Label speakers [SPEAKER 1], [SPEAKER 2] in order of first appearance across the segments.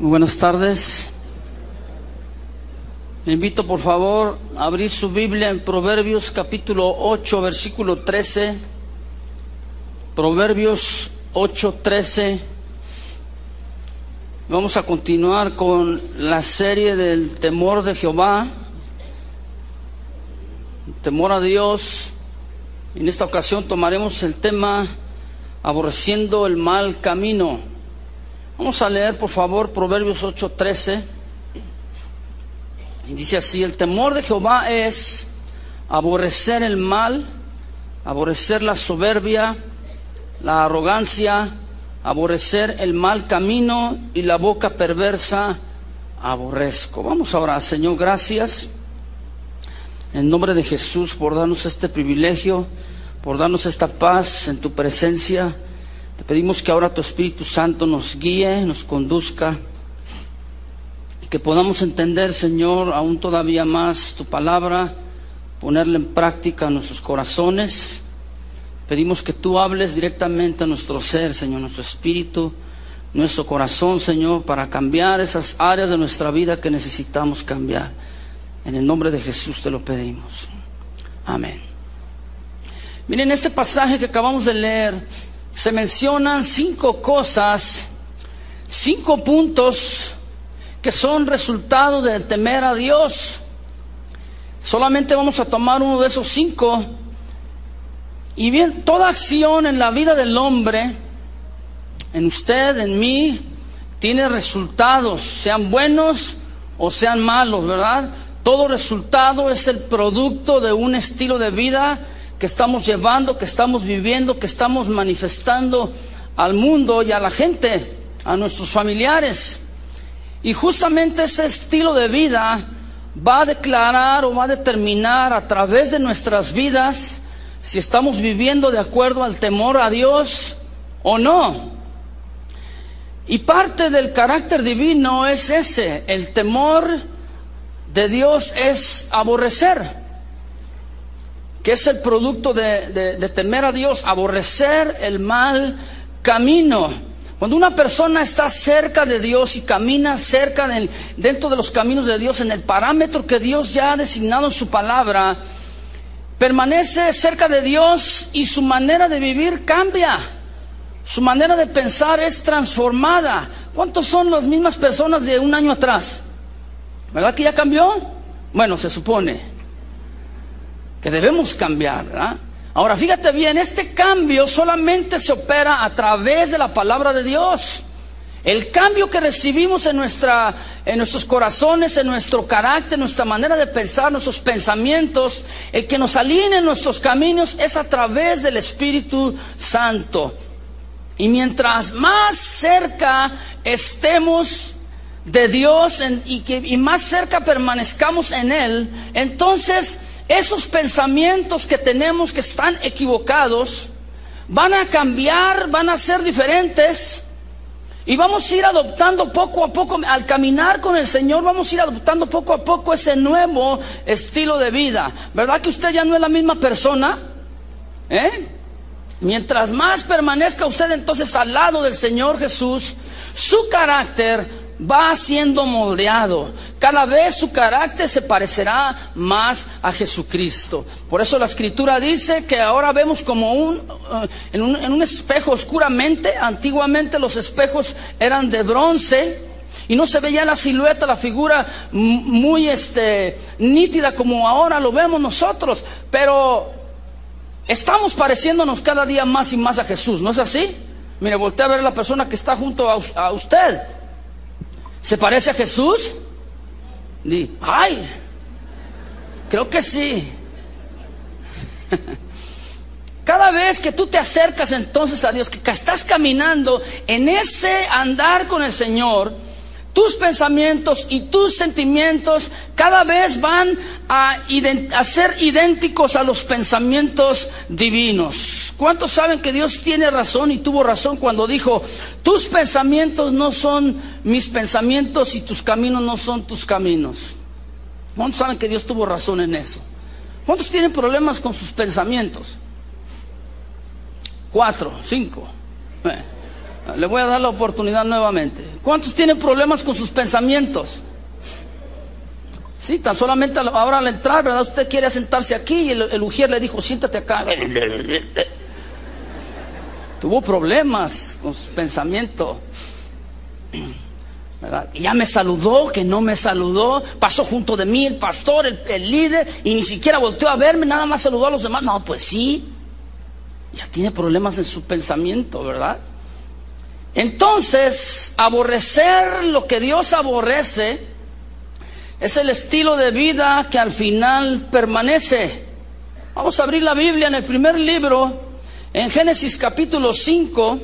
[SPEAKER 1] Muy buenas tardes. Le invito por favor a abrir su Biblia en Proverbios capítulo 8, versículo 13. Proverbios 8, 13. Vamos a continuar con la serie del temor de Jehová, temor a Dios. En esta ocasión tomaremos el tema aborreciendo el mal camino. Vamos a leer por favor Proverbios 8, 13. Y dice así: el temor de Jehová es aborrecer el mal, aborrecer la soberbia, la arrogancia, aborrecer el mal camino y la boca perversa aborrezco. Vamos a orar. Señor, gracias en nombre de Jesús por darnos este privilegio, por darnos esta paz en tu presencia. Te pedimos que ahora tu Espíritu Santo nos guíe, nos conduzca, y que podamos entender, Señor, aún todavía más tu palabra, ponerla en práctica en nuestros corazones. Pedimos que tú hables directamente a nuestro ser, Señor, nuestro espíritu, nuestro corazón, Señor, para cambiar esas áreas de nuestra vida que necesitamos cambiar. En el nombre de Jesús te lo pedimos. Amén. Miren, este pasaje que acabamos de leer, se mencionan 5 cosas, 5 puntos que son resultado de temer a Dios. Solamente vamos a tomar uno de esos 5. Y bien, toda acción en la vida del hombre, en usted, en mí, tiene resultados, sean buenos o sean malos, ¿verdad? Todo resultado es el producto de un estilo de vida que estamos llevando, que estamos viviendo, que estamos manifestando al mundo y a la gente, a nuestros familiares. Y justamente ese estilo de vida va a declarar o va a determinar a través de nuestras vidas si estamos viviendo de acuerdo al temor a Dios o no. Y parte del carácter divino es ese: el temor de Dios es aborrecer, que es el producto de temer a Dios, aborrecer el mal camino. Cuando una persona está cerca de Dios y camina dentro de los caminos de Dios, en el parámetro que Dios ya ha designado en su palabra, permanece cerca de Dios y su manera de vivir cambia. Su manera de pensar es transformada. ¿Cuántos son las mismas personas de un año atrás? ¿Verdad que ya cambió? Bueno, se supone que debemos cambiar, ¿verdad? Ahora, fíjate bien, este cambio solamente se opera a través de la palabra de Dios. El cambio que recibimos en nuestros corazones, en nuestro carácter, en nuestra manera de pensar, nuestros pensamientos, el que nos alinee en nuestros caminos es a través del Espíritu Santo. Y mientras más cerca estemos de Dios y más cerca permanezcamos en Él, entonces esos pensamientos que tenemos que están equivocados van a cambiar, van a ser diferentes, y vamos a ir adoptando poco a poco, al caminar con el Señor, vamos a ir adoptando poco a poco ese nuevo estilo de vida. ¿Verdad que usted ya no es la misma persona? Mientras más permanezca usted entonces al lado del Señor Jesús, su carácter va siendo moldeado. Cada vez su carácter se parecerá más a Jesucristo. Por eso la Escritura dice que ahora vemos como en un espejo oscuramente. Antiguamente los espejos eran de bronce y no se veía la silueta, la figura muy nítida como ahora lo vemos nosotros. Pero estamos pareciéndonos cada día más y más a Jesús, ¿no es así? Mire, voltea a ver a la persona que está junto a usted. ¿Se parece a Jesús? ¡Ay! Creo que sí. Cada vez que tú te acercas entonces a Dios, que estás caminando en ese andar con el Señor, tus pensamientos y tus sentimientos cada vez van a ser idénticos a los pensamientos divinos. ¿Cuántos saben que Dios tiene razón y tuvo razón cuando dijo: tus pensamientos no son mis pensamientos y tus caminos no son tus caminos? ¿Cuántos saben que Dios tuvo razón en eso? ¿Cuántos tienen problemas con sus pensamientos? 4, 5. Le voy a dar la oportunidad nuevamente. ¿Cuántos tienen problemas con sus pensamientos? Sí, tan solamente ahora al entrar, ¿verdad? Usted quiere sentarse aquí y el ujier le dijo, siéntate acá. Tuvo problemas con su pensamiento, ¿verdad? Y ya me saludó, que no me saludó, pasó junto de mí el pastor, el líder, y ni siquiera volteó a verme, nada más saludó a los demás. No, pues sí, ya tiene problemas en su pensamiento, ¿verdad? Entonces, aborrecer lo que Dios aborrece es el estilo de vida que al final permanece. Vamos a abrir la Biblia en el primer libro, en Génesis capítulo 5.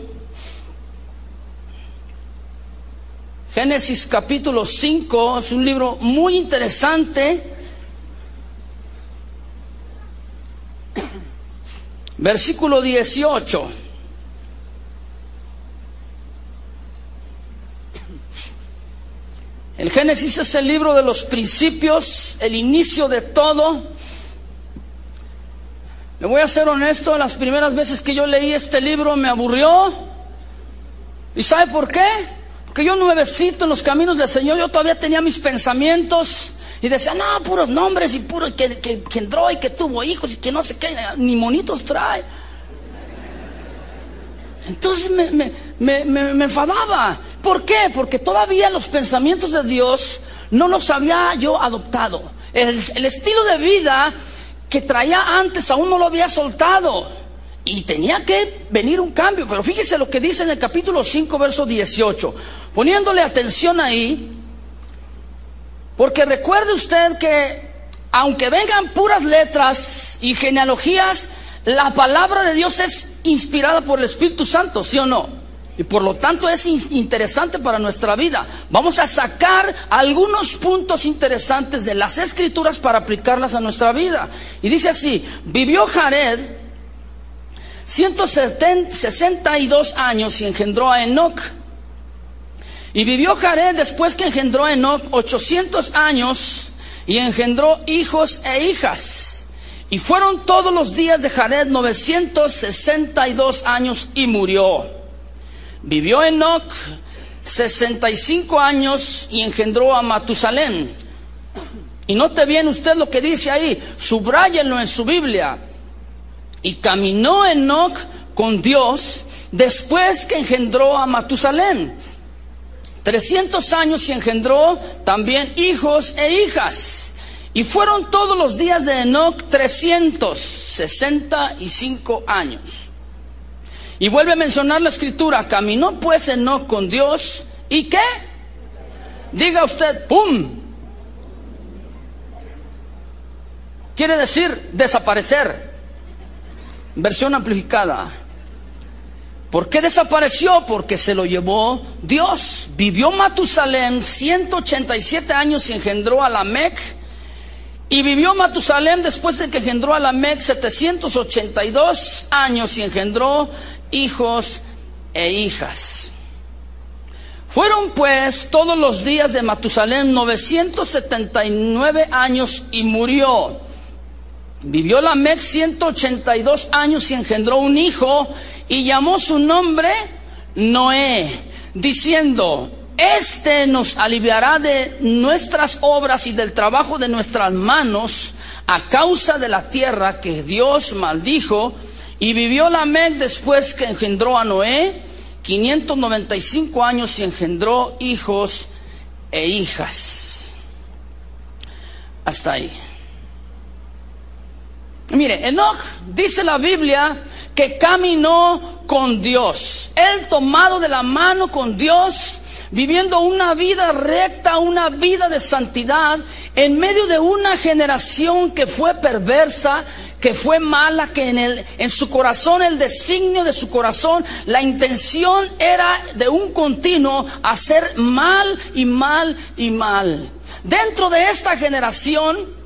[SPEAKER 1] Génesis capítulo 5 es un libro muy interesante. Versículo 18. El Génesis es el libro de los principios, el inicio de todo. Le voy a ser honesto, las primeras veces que yo leí este libro me aburrió. ¿Y sabe por qué? Porque yo nuevecito en los caminos del Señor, yo todavía tenía mis pensamientos y decía, no, puros nombres y puro que entró y que tuvo hijos y que no sé qué, ni monitos trae. Entonces me enfadaba. ¿Por qué? Porque todavía los pensamientos de Dios no los había yo adoptado. El estilo de vida que traía antes aún no lo había soltado. Y tenía que venir un cambio. Pero fíjese lo que dice en el capítulo 5, verso 18. Poniéndole atención ahí. Porque recuerde usted que aunque vengan puras letras y genealogías, la palabra de Dios es inspirada por el Espíritu Santo, ¿sí o no? Y por lo tanto es interesante para nuestra vida. Vamos a sacar algunos puntos interesantes de las Escrituras para aplicarlas a nuestra vida. Y dice así: vivió Jared 162 años y engendró a Enoc. Y vivió Jared después que engendró a Enoc 800 años y engendró hijos e hijas. Y fueron todos los días de Jared 962 años y murió. Vivió Enoc 65 años y engendró a Matusalén. Y note bien usted lo que dice ahí, subráyenlo en su Biblia. Y caminó Enoc con Dios después que engendró a Matusalén 300 años y engendró también hijos e hijas. Y fueron todos los días de Enoc 365 años. Y vuelve a mencionar la Escritura: caminó pues Enoc con Dios. ¿Y qué? Diga usted, ¡pum! Quiere decir desaparecer. Versión amplificada. ¿Por qué desapareció? Porque se lo llevó Dios. Vivió Matusalén 187 años y engendró a Lamec. Y vivió Matusalén después de que engendró a Lamec 782 años y engendró hijos e hijas. Fueron pues todos los días de Matusalén 979 años y murió. Vivió Lamec 182 años y engendró un hijo y llamó su nombre Noé, diciendo: este nos aliviará de nuestras obras y del trabajo de nuestras manos a causa de la tierra que Dios maldijo. Y vivió Lamec después que engendró a Noé 595 años y engendró hijos e hijas. Hasta ahí. Mire, Enoc, dice la Biblia, que caminó con Dios. Él tomado de la mano con Dios, viviendo una vida recta, una vida de santidad, en medio de una generación que fue perversa, que fue mala, que en su corazón, el designio de su corazón, la intención era de un continuo hacer mal y mal y mal. Dentro de esta generación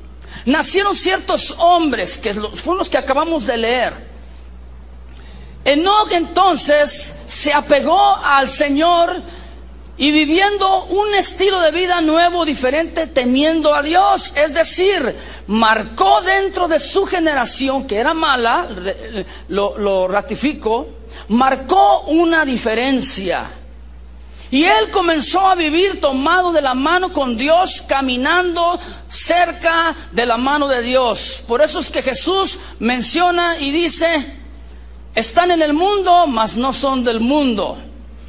[SPEAKER 1] nacieron ciertos hombres, que fueron los que acabamos de leer. Enoc entonces se apegó al Señor y viviendo un estilo de vida nuevo, diferente, temiendo a Dios. Es decir, marcó dentro de su generación, que era mala, lo ratifico, marcó una diferencia. Y él comenzó a vivir tomado de la mano con Dios, caminando cerca de la mano de Dios. Por eso es que Jesús menciona y dice: están en el mundo, mas no son del mundo.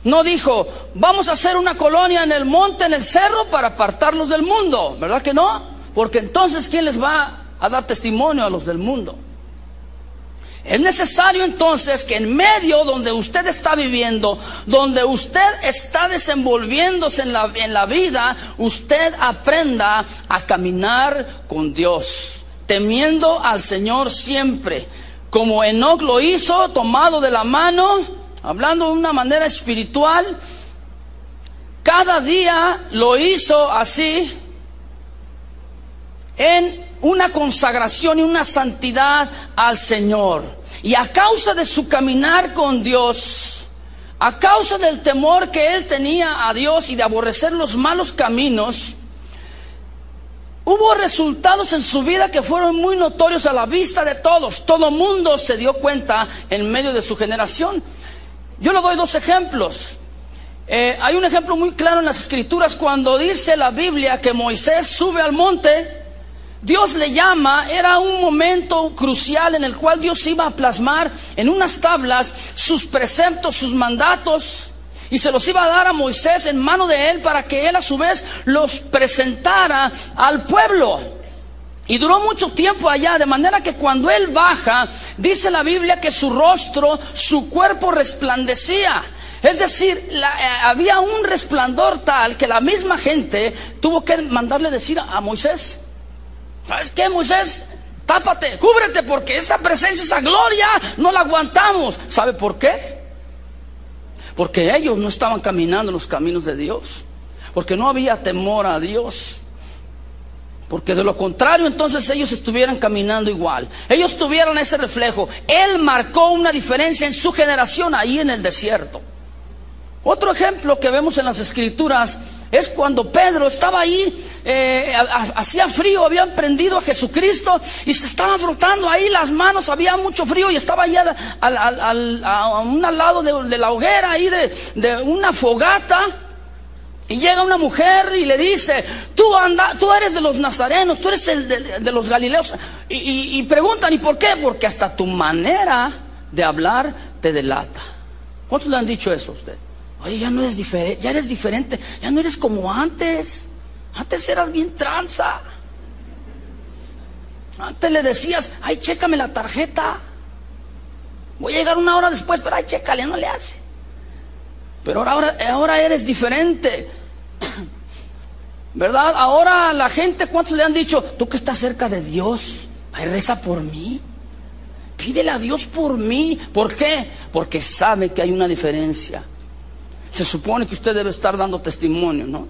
[SPEAKER 1] No dijo: vamos a hacer una colonia en el monte, en el cerro, para apartarlos del mundo. ¿Verdad que no? Porque entonces, ¿quién les va a dar testimonio a los del mundo? Es necesario entonces que en medio donde usted está viviendo, donde usted está desenvolviéndose en la vida, usted aprenda a caminar con Dios, temiendo al Señor siempre, como Enoc lo hizo, tomado de la mano, hablando de una manera espiritual. Cada día lo hizo así, en una consagración y una santidad al Señor. Y a causa de su caminar con Dios, a causa del temor que él tenía a Dios y de aborrecer los malos caminos, hubo resultados en su vida que fueron muy notorios a la vista de todos. Todo mundo se dio cuenta en medio de su generación. Yo le doy dos ejemplos. Hay un ejemplo muy claro en las Escrituras cuando dice la Biblia que Moisés sube al monte. Dios le llama, era un momento crucial en el cual Dios iba a plasmar en unas tablas sus preceptos, sus mandatos, y se los iba a dar a Moisés en mano de él para que él a su vez los presentara al pueblo. Y duró mucho tiempo allá, de manera que cuando él baja, dice la Biblia que su rostro, su cuerpo resplandecía. Es decir, había un resplandor tal que la misma gente tuvo que mandarle decir a Moisés: ¿sabes qué, Moisés? Tápate, cúbrete, porque esa presencia, esa gloria, no la aguantamos. ¿Sabe por qué? Porque ellos no estaban caminando en los caminos de Dios, porque no había temor a Dios. Porque de lo contrario, entonces ellos estuvieran caminando igual. Ellos tuvieran ese reflejo. Él marcó una diferencia en su generación ahí en el desierto. Otro ejemplo que vemos en las Escrituras es cuando Pedro estaba ahí, hacía frío, habían prendido a Jesucristo y se estaban frotando ahí las manos, había mucho frío y estaba allá a un lado de la hoguera, ahí de una fogata. Y llega una mujer y le dice: tú eres de los nazarenos, tú eres el de los galileos. Y preguntan: ¿y por qué? Porque hasta tu manera de hablar te delata. ¿Cuántos le han dicho eso a usted? Oye, ya no eres diferente, ya eres diferente, ya no eres como antes. Antes eras bien tranza. Antes le decías: ay, chécame la tarjeta, voy a llegar una hora después, pero ay, chécale, no le hace. Pero ahora eres diferente, ¿verdad? Ahora la gente, ¿cuántos le han dicho: tú que estás cerca de Dios, ay, reza por mí, pídele a Dios por mí? ¿Por qué? Porque sabe que hay una diferencia. Se supone que usted debe estar dando testimonio, ¿no?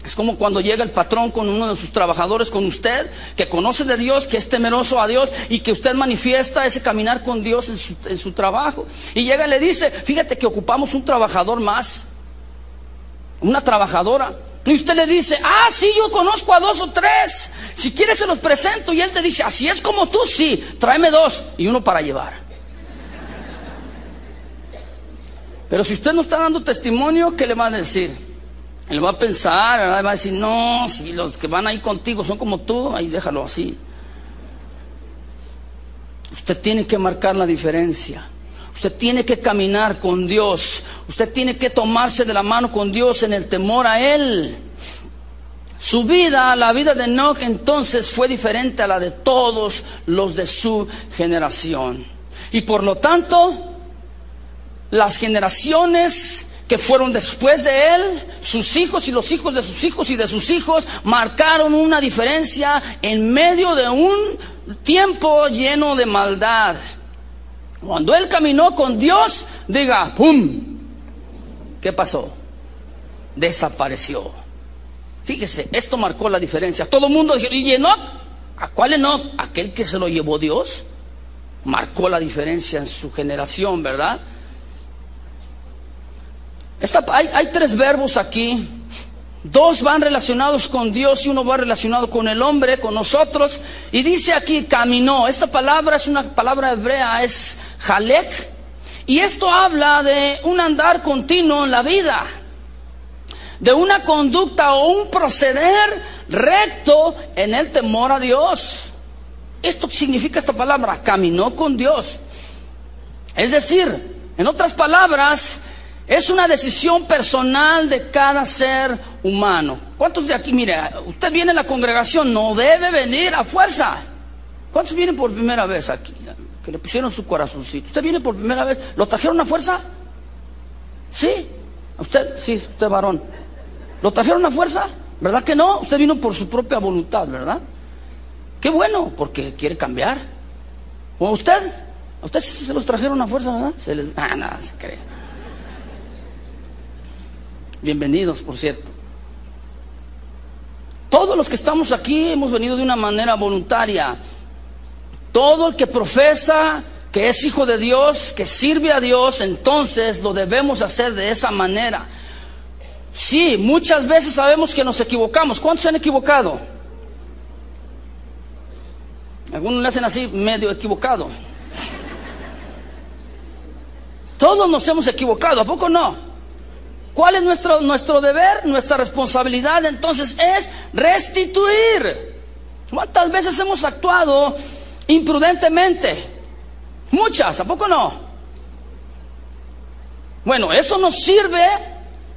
[SPEAKER 1] Es como cuando llega el patrón con uno de sus trabajadores, con usted, que conoce de Dios, que es temeroso a Dios y que usted manifiesta ese caminar con Dios en su trabajo. Y llega y le dice: fíjate que ocupamos un trabajador más, una trabajadora. Y usted le dice: ah, sí, yo conozco a 2 o 3, si quieres se los presento. Y él te dice: así es como tú, sí, tráeme 2 y 1 para llevar. Pero si usted no está dando testimonio, ¿qué le va a decir? Él va a pensar, ¿verdad? Va a decir: no, si los que van ahí contigo son como tú, ahí déjalo así. Usted tiene que marcar la diferencia. Usted tiene que caminar con Dios. Usted tiene que tomarse de la mano con Dios en el temor a Él. Su vida, la vida de Enoc, entonces fue diferente a la de todos los de su generación. Y por lo tanto, las generaciones que fueron después de él, sus hijos y los hijos de sus hijos y de sus hijos, marcaron una diferencia en medio de un tiempo lleno de maldad. Cuando él caminó con Dios, diga, ¡pum! ¿Qué pasó? Desapareció. Fíjese, esto marcó la diferencia. Todo el mundo dijo: ¿y Enoc? ¿A cuál Enoc? Aquel que se lo llevó Dios. Marcó la diferencia en su generación, ¿verdad? Hay 3 verbos aquí. 2 van relacionados con Dios y 1 va relacionado con el hombre, con nosotros. Y dice aquí: caminó. Esta palabra es una palabra hebrea, es jalek. Y esto habla de un andar continuo en la vida, de una conducta o un proceder recto en el temor a Dios. Esto significa esta palabra, caminó con Dios. Es decir, en otras palabras, es una decisión personal de cada ser humano. ¿Cuántos de aquí, mire, usted viene a la congregación, no debe venir a fuerza? ¿Cuántos vienen por primera vez aquí? Que le pusieron su corazoncito. ¿Usted viene por primera vez? ¿Lo trajeron a fuerza? ¿Sí? ¿Usted? Sí, usted varón. ¿Lo trajeron a fuerza? ¿Verdad que no? Usted vino por su propia voluntad, ¿verdad? Qué bueno, porque quiere cambiar. ¿O usted? ¿A usted sí se los trajeron a fuerza, verdad? Nada, se cree. Bienvenidos, por cierto. Todos los que estamos aquí hemos venido de una manera voluntaria. Todo el que profesa que es hijo de Dios, que sirve a Dios, entonces lo debemos hacer de esa manera. Sí, muchas veces sabemos que nos equivocamos. ¿Cuántos se han equivocado? Algunos le hacen así, medio equivocado. Todos nos hemos equivocado, ¿a poco no? ¿Cuál es nuestro deber? Nuestra responsabilidad entonces es restituir. ¿Cuántas veces hemos actuado imprudentemente? Muchas, ¿a poco no? Bueno, eso nos sirve,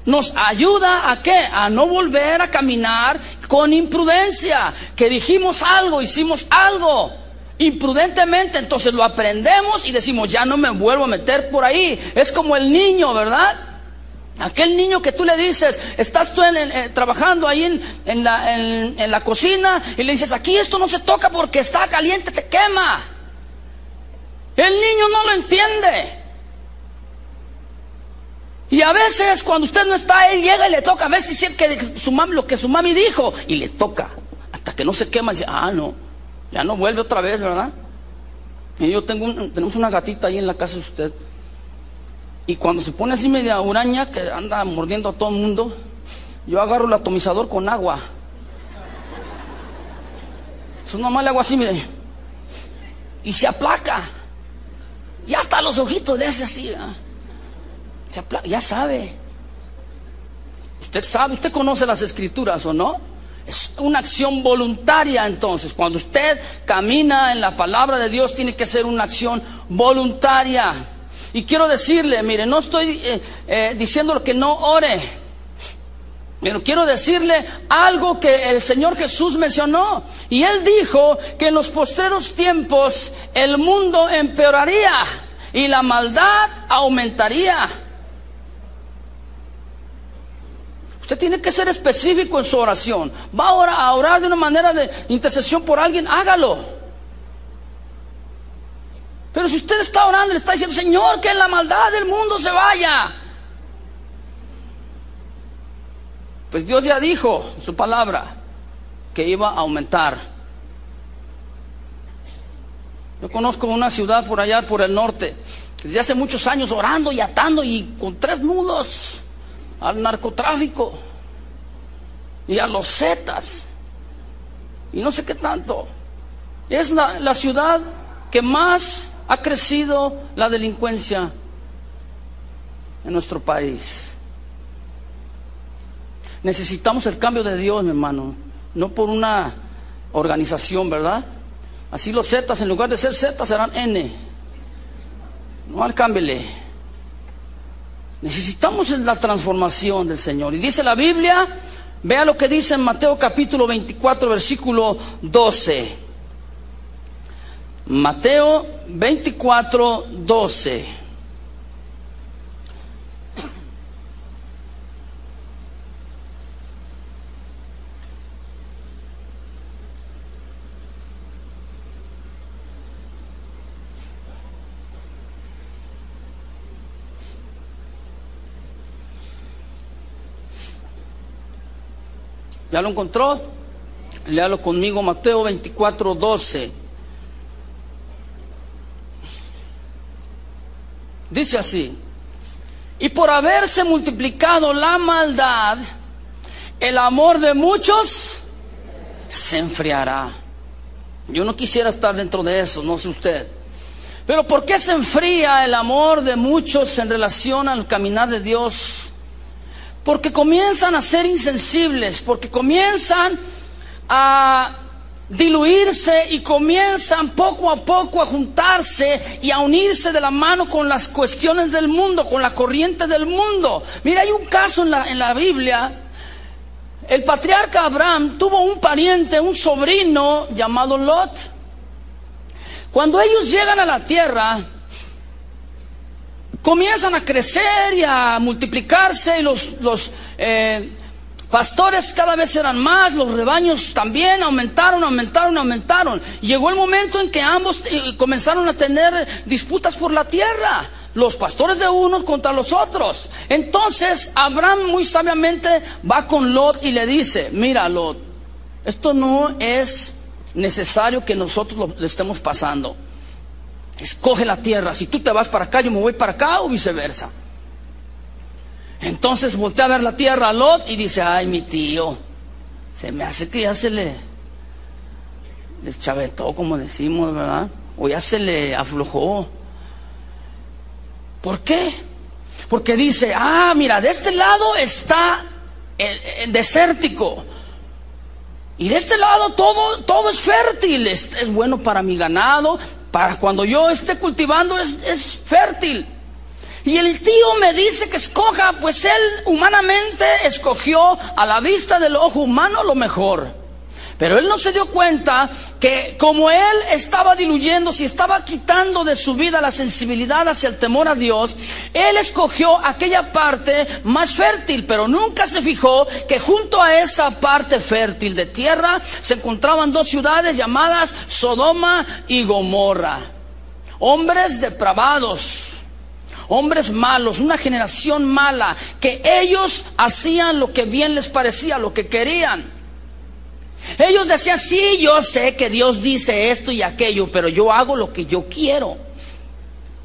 [SPEAKER 1] nos ayuda ¿a qué? A no volver a caminar con imprudencia. Que dijimos algo, hicimos algo imprudentemente, entonces lo aprendemos y decimos, ya no me vuelvo a meter por ahí. Es como el niño, ¿verdad? Aquel niño que tú le dices, estás tú trabajando ahí en la cocina y le dices, aquí esto no se toca porque está caliente, te quema. El niño no lo entiende. Y a veces cuando usted no está, él llega y le toca a ver si es que lo que su mami dijo, y le toca hasta que no se quema y dice, no, ya no vuelve otra vez, ¿verdad? Y yo tenemos una gatita ahí en la casa de usted. Y cuando se pone así media huraña, que anda mordiendo a todo el mundo, yo agarro el atomizador con agua. Eso nomás le hago así, mire. Y se aplaca. Y hasta los ojitos le hace así. Se aplaca, ya sabe. Usted sabe, usted conoce las escrituras, ¿o no? Es una acción voluntaria entonces. Cuando usted camina en la palabra de Dios, tiene que ser una acción voluntaria. Y quiero decirle, mire, no estoy diciendo que no ore, pero quiero decirle algo que el Señor Jesús mencionó. Y Él dijo que en los postreros tiempos el mundo empeoraría y la maldad aumentaría. Usted tiene que ser específico en su oración. Va a orar de una manera de intercesión por alguien, hágalo. Pero si usted está orando y le está diciendo, Señor, que la maldad del mundo se vaya, pues Dios ya dijo en su palabra que iba a aumentar. Yo conozco una ciudad por allá, por el norte, que desde hace muchos años orando y atando y con 3 nudos al narcotráfico y a los zetas y no sé qué tanto. Es la ciudad que más ha crecido la delincuencia en nuestro país. Necesitamos el cambio de Dios, mi hermano, no por una organización, ¿verdad? Así los zetas, en lugar de ser zetas, serán N. No, cámbiale. Necesitamos la transformación del Señor. Y dice la Biblia, vea lo que dice en Mateo capítulo 24, versículo 12. Mateo 24, 12. ¿Ya lo encontró? Léalo conmigo, Mateo 24, 12. Dice así: y por haberse multiplicado la maldad, el amor de muchos se enfriará. Yo no quisiera estar dentro de eso, no sé usted. Pero ¿por qué se enfría el amor de muchos en relación al caminar de Dios? Porque comienzan a ser insensibles, porque comienzan a diluirse y comienzan poco a poco a juntarse y a unirse de la mano con las cuestiones del mundo, con la corriente del mundo. Mira, hay un caso en la Biblia. El patriarca Abraham tuvo un pariente, un sobrino llamado Lot. Cuando ellos llegan a la tierra, comienzan a crecer y a multiplicarse, y los pastores cada vez eran más, los rebaños también aumentaron. Y llegó el momento en que ambos comenzaron a tener disputas por la tierra, los pastores de unos contra los otros. Entonces Abraham muy sabiamente va con Lot y le dice: mira, Lot, esto no es necesario que nosotros lo estemos pasando. Escoge la tierra, si tú te vas para acá, yo me voy para acá, o viceversa. Entonces voltea a ver la tierra a Lot y dice: ay, mi tío, se me hace que ya se le deschavetó, como decimos, ¿verdad? O ya se le aflojó. ¿Por qué? Porque dice: mira, de este lado está el desértico, y de este lado todo es fértil, es bueno para mi ganado, para cuando yo esté cultivando es fértil. Y el tío me dice que escoja, pues él humanamente escogió a la vista del ojo humano lo mejor. Pero él no se dio cuenta que como él estaba diluyéndose y estaba quitando de su vida la sensibilidad hacia el temor a Dios, él escogió aquella parte más fértil, pero nunca se fijó que junto a esa parte fértil de tierra se encontraban dos ciudades llamadas Sodoma y Gomorra. Hombres depravados, hombres malos, una generación mala, que ellos hacían lo que bien les parecía, lo que querían. Ellos decían: sí, yo sé que Dios dice esto y aquello, pero yo hago lo que yo quiero.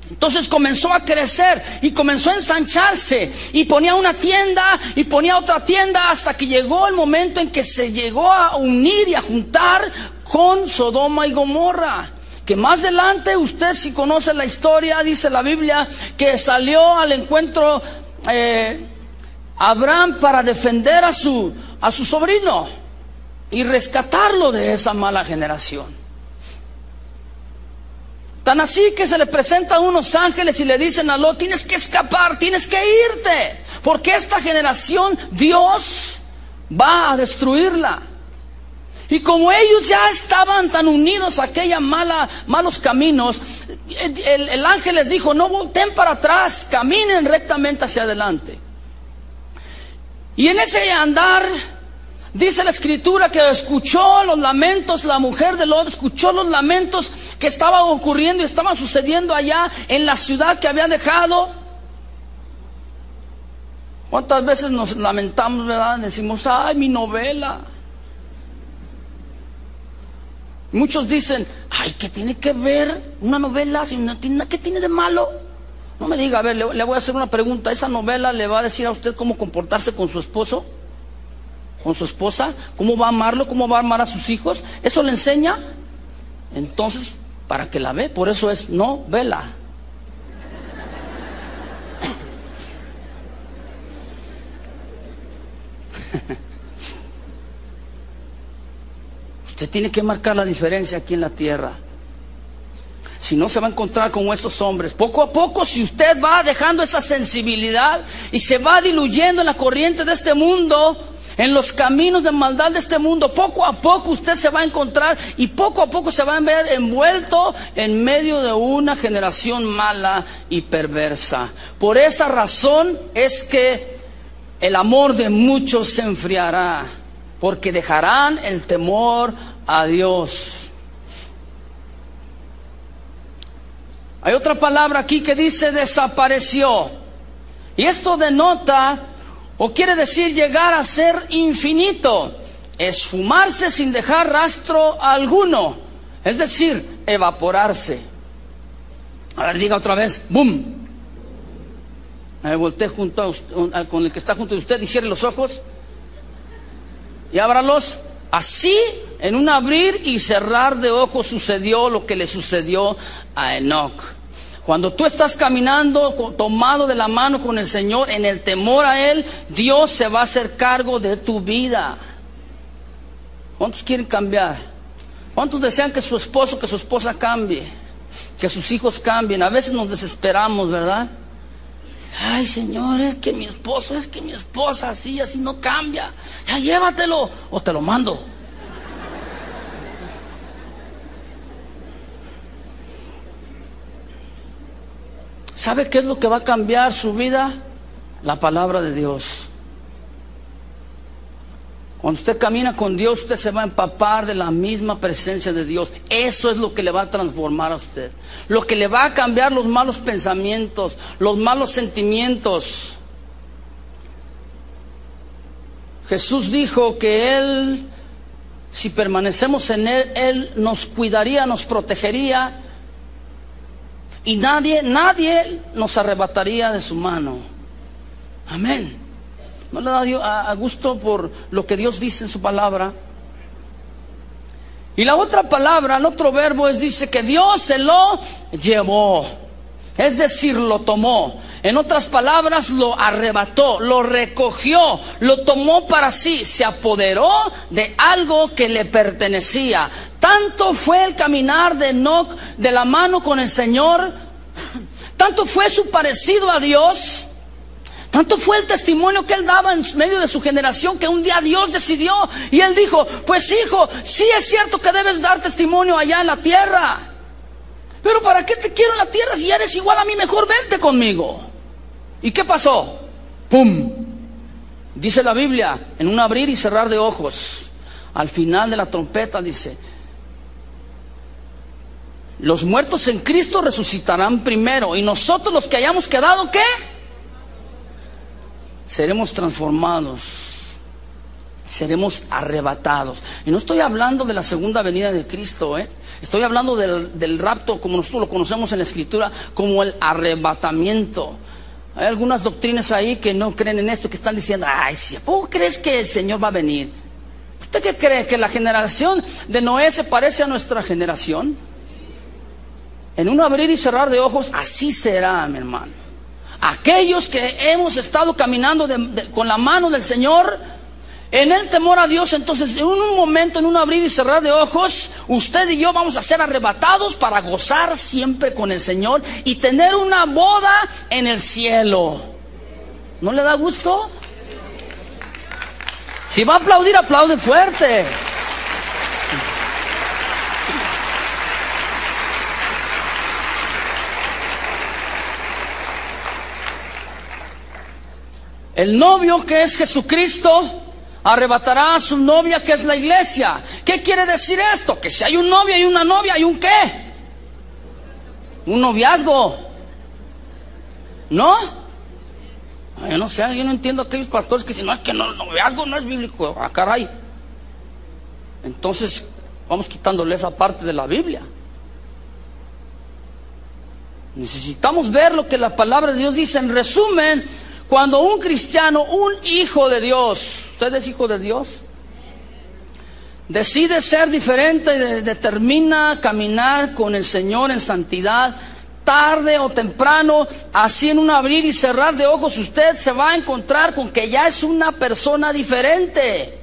[SPEAKER 1] Entonces comenzó a crecer y comenzó a ensancharse, y ponía una tienda y ponía otra tienda, hasta que llegó el momento en que se llegó a unir y a juntar con Sodoma y Gomorra. Que más adelante, usted si conoce la historia, dice la Biblia que salió al encuentro Abraham para defender a su sobrino y rescatarlo de esa mala generación. Tan así que se le presentan unos ángeles y le dicen a Lot: tienes que escapar, tienes que irte, porque esta generación Dios va a destruirla. Y como ellos ya estaban tan unidos a aquellos malos caminos, el ángel les dijo: no volteen para atrás, caminen rectamente hacia adelante. Y en ese andar, dice la escritura que escuchó los lamentos, la mujer de Lot escuchó los lamentos que estaban ocurriendo y estaban sucediendo allá en la ciudad que había dejado. ¿Cuántas veces nos lamentamos, verdad? Decimos: ay, mi novela. Muchos dicen: ay, ¿qué tiene que ver una novela? ¿Qué tiene de malo? No me diga. A ver, le voy a hacer una pregunta. ¿Esa novela le va a decir a usted cómo comportarse con su esposo, con su esposa? ¿Cómo va a amarlo? ¿Cómo va a amar a sus hijos? ¿Eso le enseña? Entonces, ¿para qué la ve? Por eso es novela. Usted tiene que marcar la diferencia aquí en la tierra. Si no, se va a encontrar con estos hombres. Poco a poco, si usted va dejando esa sensibilidad y se va diluyendo en la corriente de este mundo, en los caminos de maldad de este mundo, poco a poco usted se va a encontrar y poco a poco se va a ver envuelto en medio de una generación mala y perversa. Por esa razón es que el amor de muchos se enfriará, porque dejarán el temor a Dios. Hay otra palabra aquí que dice desapareció. Y esto denota, o quiere decir llegar a ser infinito, esfumarse sin dejar rastro alguno, es decir, evaporarse. A ver, diga otra vez: ¡boom! Me volteé con el que está junto de usted y cierre los ojos y ábralos. Así en un abrir y cerrar de ojos sucedió lo que le sucedió a Enoc. Cuando tú estás caminando tomado de la mano con el Señor, en el temor a Él, Dios se va a hacer cargo de tu vida. ¿Cuántos quieren cambiar? ¿Cuántos desean que su esposo, que su esposa cambie? Que sus hijos cambien. A veces nos desesperamos, ¿verdad? Ay, Señor, es que mi esposa así no cambia. Ya llévatelo o te lo mando. ¿Sabe qué es lo que va a cambiar su vida? La palabra de Dios. Cuando usted camina con Dios, usted se va a empapar de la misma presencia de Dios. Eso es lo que le va a transformar a usted. Lo que le va a cambiar los malos pensamientos, los malos sentimientos. Jesús dijo que Él, si permanecemos en Él, Él nos cuidaría, nos protegería. Y nadie nos arrebataría de su mano. Amén. ¿No le da a gusto por lo que Dios dice en su palabra? Y la otra palabra, el otro verbo dice que Dios se lo llevó. Es decir, lo tomó. En otras palabras, lo arrebató, lo recogió, lo tomó para sí, se apoderó de algo que le pertenecía. Tanto fue el caminar de Enoc de la mano con el Señor, tanto fue su parecido a Dios, tanto fue el testimonio que él daba en medio de su generación, que un día Dios decidió y él dijo: pues hijo, sí es cierto que debes dar testimonio allá en la tierra, pero ¿para qué te quiero en la tierra si ya eres igual a mí? Mejor vente conmigo. ¿Y qué pasó? ¡Pum! Dice la Biblia, en un abrir y cerrar de ojos, al final de la trompeta dice: los muertos en Cristo resucitarán primero, y nosotros los que hayamos quedado, ¿qué? Seremos transformados, seremos arrebatados. Y no estoy hablando de la segunda venida de Cristo, estoy hablando del rapto, como nosotros lo conocemos en la Escritura, como el arrebatamiento. Hay algunas doctrinas ahí que no creen en esto, que están diciendo: ay, ¿cómo crees que el Señor va a venir? ¿Usted qué cree? ¿Que la generación de Noé se parece a nuestra generación? En un abrir y cerrar de ojos, así será, mi hermano. Aquellos que hemos estado caminando con la mano del Señor, en el temor a Dios, entonces en un momento, en un abrir y cerrar de ojos, usted y yo vamos a ser arrebatados para gozar siempre con el Señor y tener una boda en el cielo. ¿No le da gusto? Si va a aplaudir, aplaude fuerte. El novio, que es Jesucristo, arrebatará a su novia, que es la iglesia. ¿Qué quiere decir esto? Que si hay un novio y una novia, ¿hay un qué? Un noviazgo, ¿no? Yo no sé, yo no entiendo a aquellos pastores que dicen: no, es que no, el noviazgo no es bíblico. Ah, caray. Entonces vamos quitándole esa parte de la Biblia. Necesitamos ver lo que la palabra de Dios dice. En resumen, cuando un cristiano, un hijo de Dios, ¿usted es hijo de Dios?, decide ser diferente y determina caminar con el Señor en santidad, tarde o temprano, así en un abrir y cerrar de ojos, usted se va a encontrar con que ya es una persona diferente,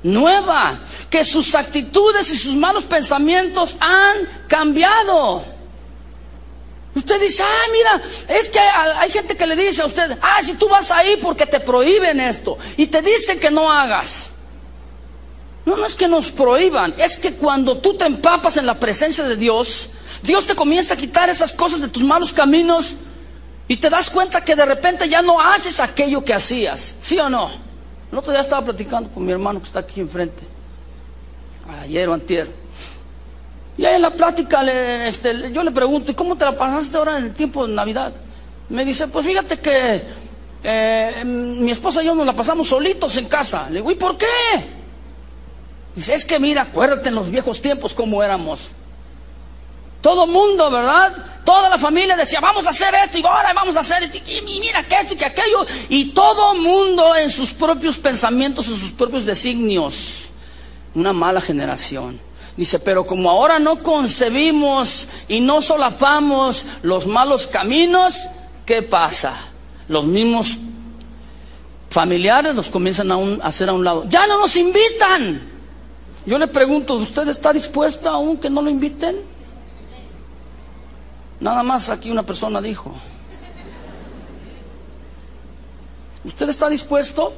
[SPEAKER 1] nueva, que sus actitudes y sus malos pensamientos han cambiado. Usted dice: ah, mira, es que hay gente que le dice a usted: ah, si tú vas ahí porque te prohíben esto y te dicen que no hagas. No, no es que nos prohíban, es que cuando tú te empapas en la presencia de Dios, Dios te comienza a quitar esas cosas de tus malos caminos y te das cuenta que de repente ya no haces aquello que hacías. ¿Sí o no? El otro día estaba platicando con mi hermano que está aquí enfrente, ayer o antier. Y ahí en la plática yo le pregunto: ¿y cómo te la pasaste ahora en el tiempo de Navidad? Me dice: pues fíjate que mi esposa y yo nos la pasamos solitos en casa. Le digo: ¿y por qué? Dice: es que mira, acuérdate en los viejos tiempos cómo éramos. Todo mundo, ¿verdad? Toda la familia decía: vamos a hacer esto y ahora vamos a hacer esto, y mira que esto y que aquello. Y todo mundo en sus propios pensamientos, en sus propios designios. una mala generación. Dice, pero como ahora no concebimos y no solapamos los malos caminos, ¿qué pasa? Los mismos familiares los comienzan a hacer a un lado. ¡Ya no nos invitan! Yo le pregunto, ¿usted está dispuesto aún que no lo inviten? Nada más aquí una persona dijo. ¿Usted está dispuesto?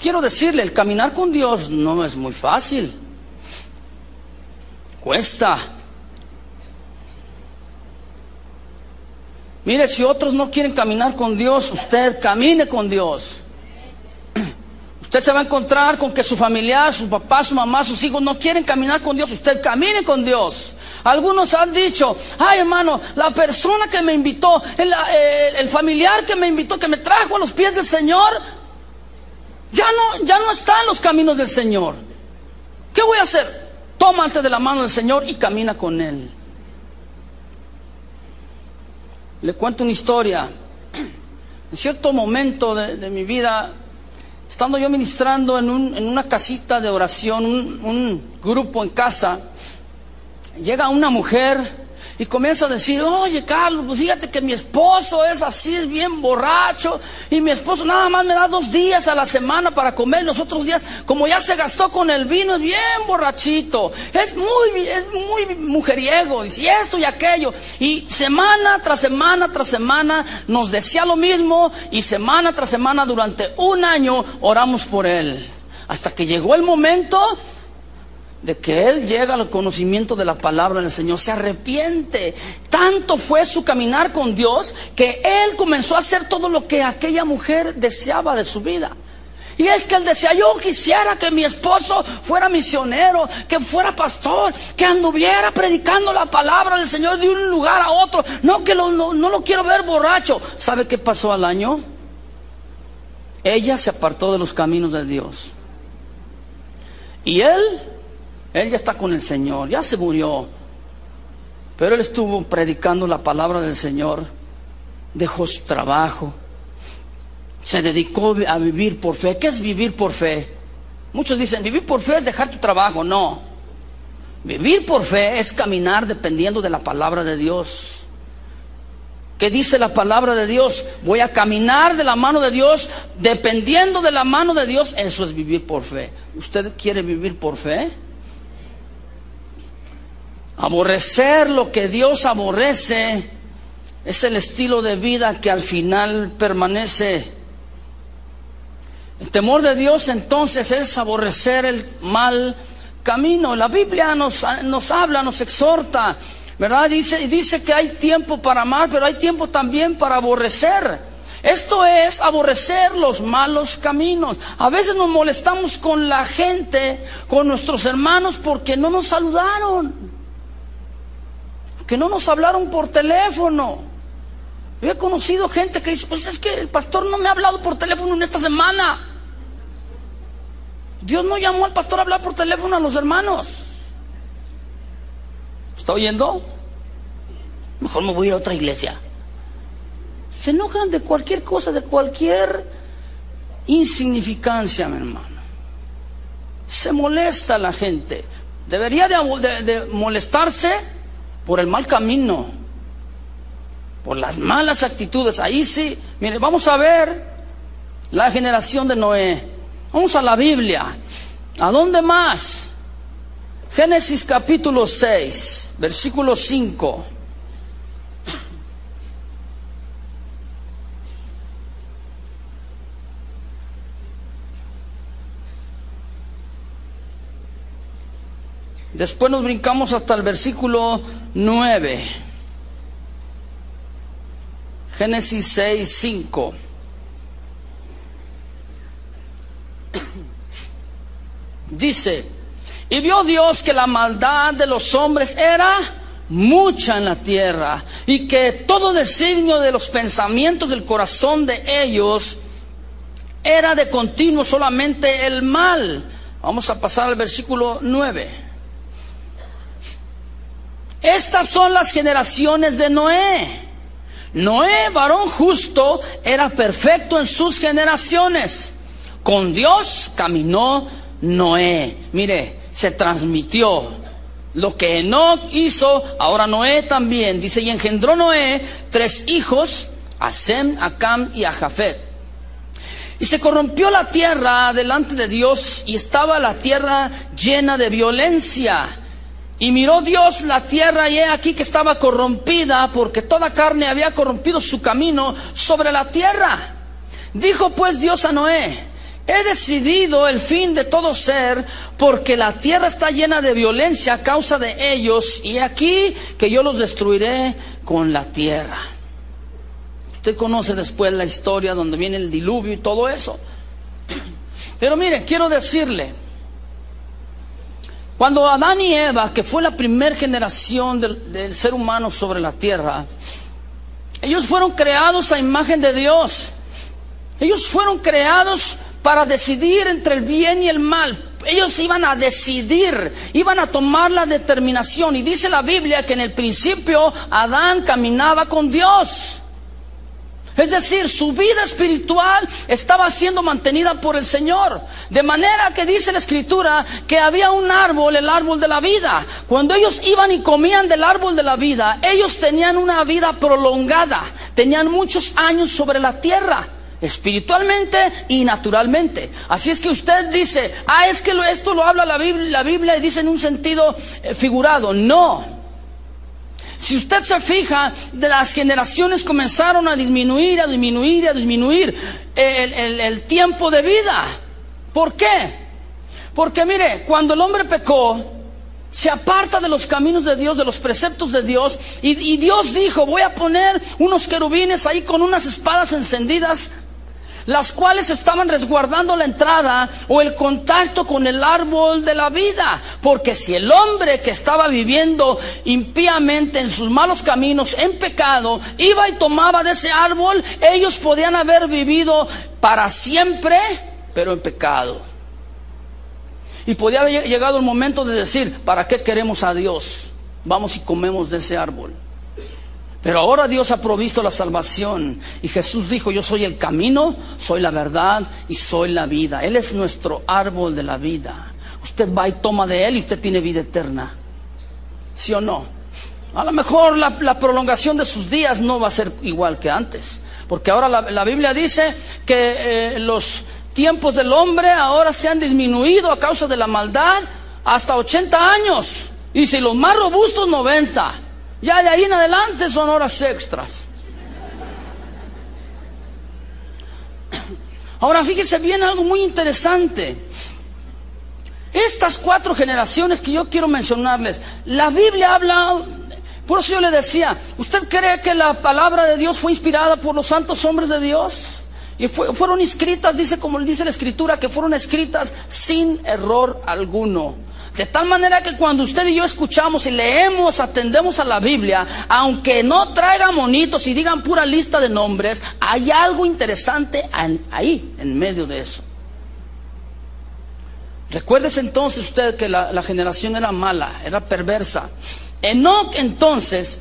[SPEAKER 1] Quiero decirle, el caminar con Dios no es muy fácil. Cuesta. Mire, si otros no quieren caminar con Dios, usted camine con Dios. Usted se va a encontrar con que su familiar, su papá, su mamá, sus hijos no quieren caminar con Dios. Usted camine con Dios. Algunos han dicho, ay hermano, la persona que me invitó, el familiar que me invitó, que me trajo a los pies del Señor, ya no está en los caminos del Señor. ¿Qué voy a hacer? Tómate de la mano del Señor y camina con Él. Le cuento una historia. En cierto momento de mi vida, estando yo ministrando en una casita de oración, un grupo en casa, llega una mujer y comienza a decir, oye Carlos, pues fíjate que mi esposo es así, es bien borracho, y mi esposo nada más me da 2 días a la semana para comer, los otros días, como ya se gastó con el vino, es bien borrachito, es muy mujeriego, y esto y aquello, y semana tras semana tras semana nos decía lo mismo, y semana tras semana durante 1 año oramos por él, hasta que llegó el momento de que él llega al conocimiento de la palabra del Señor, se arrepiente. Tanto fue su caminar con Dios que él comenzó a hacer todo lo que aquella mujer deseaba de su vida. Y es que él decía, yo quisiera que mi esposo fuera misionero, que fuera pastor, que anduviera predicando la palabra del Señor de un lugar a otro, no lo quiero ver borracho. ¿Sabe qué pasó al año? Ella se apartó de los caminos de Dios. Y él ya está con el Señor, ya se murió. Pero él estuvo predicando la palabra del Señor, dejó su trabajo, se dedicó a vivir por fe. ¿Qué es vivir por fe? Muchos dicen, vivir por fe es dejar tu trabajo. No. Vivir por fe es caminar dependiendo de la palabra de Dios. ¿Qué dice la palabra de Dios? Voy a caminar de la mano de Dios, dependiendo de la mano de Dios. Eso es vivir por fe. ¿Usted quiere vivir por fe? Aborrecer lo que Dios aborrece es el estilo de vida que al final permanece. El temor de Dios entonces es aborrecer el mal camino. La Biblia nos habla, nos exhorta, ¿verdad? Dice que hay tiempo para amar, pero hay tiempo también para aborrecer. Esto es aborrecer los malos caminos. A veces nos molestamos con la gente, con nuestros hermanos, porque no nos saludaron, que no nos hablaron por teléfono. Yo he conocido gente que dice, pues es que el pastor no me ha hablado por teléfono en esta semana. Dios no llamó al pastor a hablar por teléfono a los hermanos. ¿Está oyendo? Mejor me voy a ir a otra iglesia. Se enojan de cualquier cosa, de cualquier insignificancia, mi hermano. Se molesta la gente. Debería de molestarse por el mal camino, por las malas actitudes. Ahí sí, mire, vamos a ver la generación de Noé. Vamos a la Biblia. ¿A dónde más? Génesis capítulo 6, versículo 5. Después nos brincamos hasta el versículo 9. Génesis 6, 5. Dice, y vio Dios que la maldad de los hombres era mucha en la tierra, y que todo designio de los pensamientos del corazón de ellos era de continuo solamente el mal. Vamos a pasar al versículo 9. Estas son las generaciones de Noé. Noé, varón justo, era perfecto en sus generaciones. Con Dios caminó Noé. Mire, se transmitió lo que Enoc hizo, ahora Noé también. Dice, y engendró Noé 3 hijos, a Sem, a Cam y a Jafet. Y se corrompió la tierra delante de Dios, y estaba la tierra llena de violencia. Y miró Dios la tierra, y he aquí que estaba corrompida, porque toda carne había corrompido su camino sobre la tierra. Dijo pues Dios a Noé, he decidido el fin de todo ser, porque la tierra está llena de violencia a causa de ellos, y he aquí que yo los destruiré con la tierra. Usted conoce después la historia donde viene el diluvio y todo eso. Pero mire, quiero decirle, cuando Adán y Eva, que fue la primera generación del ser humano sobre la tierra, ellos fueron creados a imagen de Dios. Ellos fueron creados para decidir entre el bien y el mal. Ellos iban a decidir, iban a tomar la determinación. Y dice la Biblia que en el principio Adán caminaba con Dios. Es decir, su vida espiritual estaba siendo mantenida por el Señor. De manera que dice la Escritura que había un árbol, el árbol de la vida. Cuando ellos iban y comían del árbol de la vida, ellos tenían una vida prolongada. Tenían muchos años sobre la tierra, espiritualmente y naturalmente. Así es que usted dice, es que esto lo habla la Biblia y dice en un sentido figurado. No. Si usted se fija, de las generaciones comenzaron a disminuir el tiempo de vida. ¿Por qué? Porque mire, cuando el hombre pecó, se aparta de los caminos de Dios, de los preceptos de Dios, y Dios dijo, voy a poner unos querubines ahí con unas espadas encendidas, las cuales estaban resguardando la entrada o el contacto con el árbol de la vida. Porque si el hombre que estaba viviendo impíamente en sus malos caminos, en pecado, iba y tomaba de ese árbol, ellos podían haber vivido para siempre, pero en pecado. Y podía haber llegado el momento de decir, ¿para qué queremos a Dios? Vamos y comemos de ese árbol. Pero ahora Dios ha provisto la salvación. Y Jesús dijo, yo soy el camino, soy la verdad y soy la vida. Él es nuestro árbol de la vida. Usted va y toma de Él y usted tiene vida eterna. ¿Sí o no? A lo mejor la prolongación de sus días no va a ser igual que antes. Porque ahora la Biblia dice que los tiempos del hombre ahora se han disminuido a causa de la maldad hasta 80 años. Y si los más robustos 90. Ya de ahí en adelante son horas extras. Ahora fíjese bien algo muy interesante. Estas 4 generaciones que yo quiero mencionarles, la Biblia habla, por eso yo le decía, ¿usted cree que la palabra de Dios fue inspirada por los santos hombres de Dios? Y fueron escritas, dice como dice la Escritura, que fueron escritas sin error alguno. De tal manera que cuando usted y yo escuchamos y leemos, atendemos a la Biblia, aunque no traigan monitos y digan pura lista de nombres, hay algo interesante ahí, en medio de eso. Recuérdese entonces usted que la generación era mala, era perversa. Enoc entonces,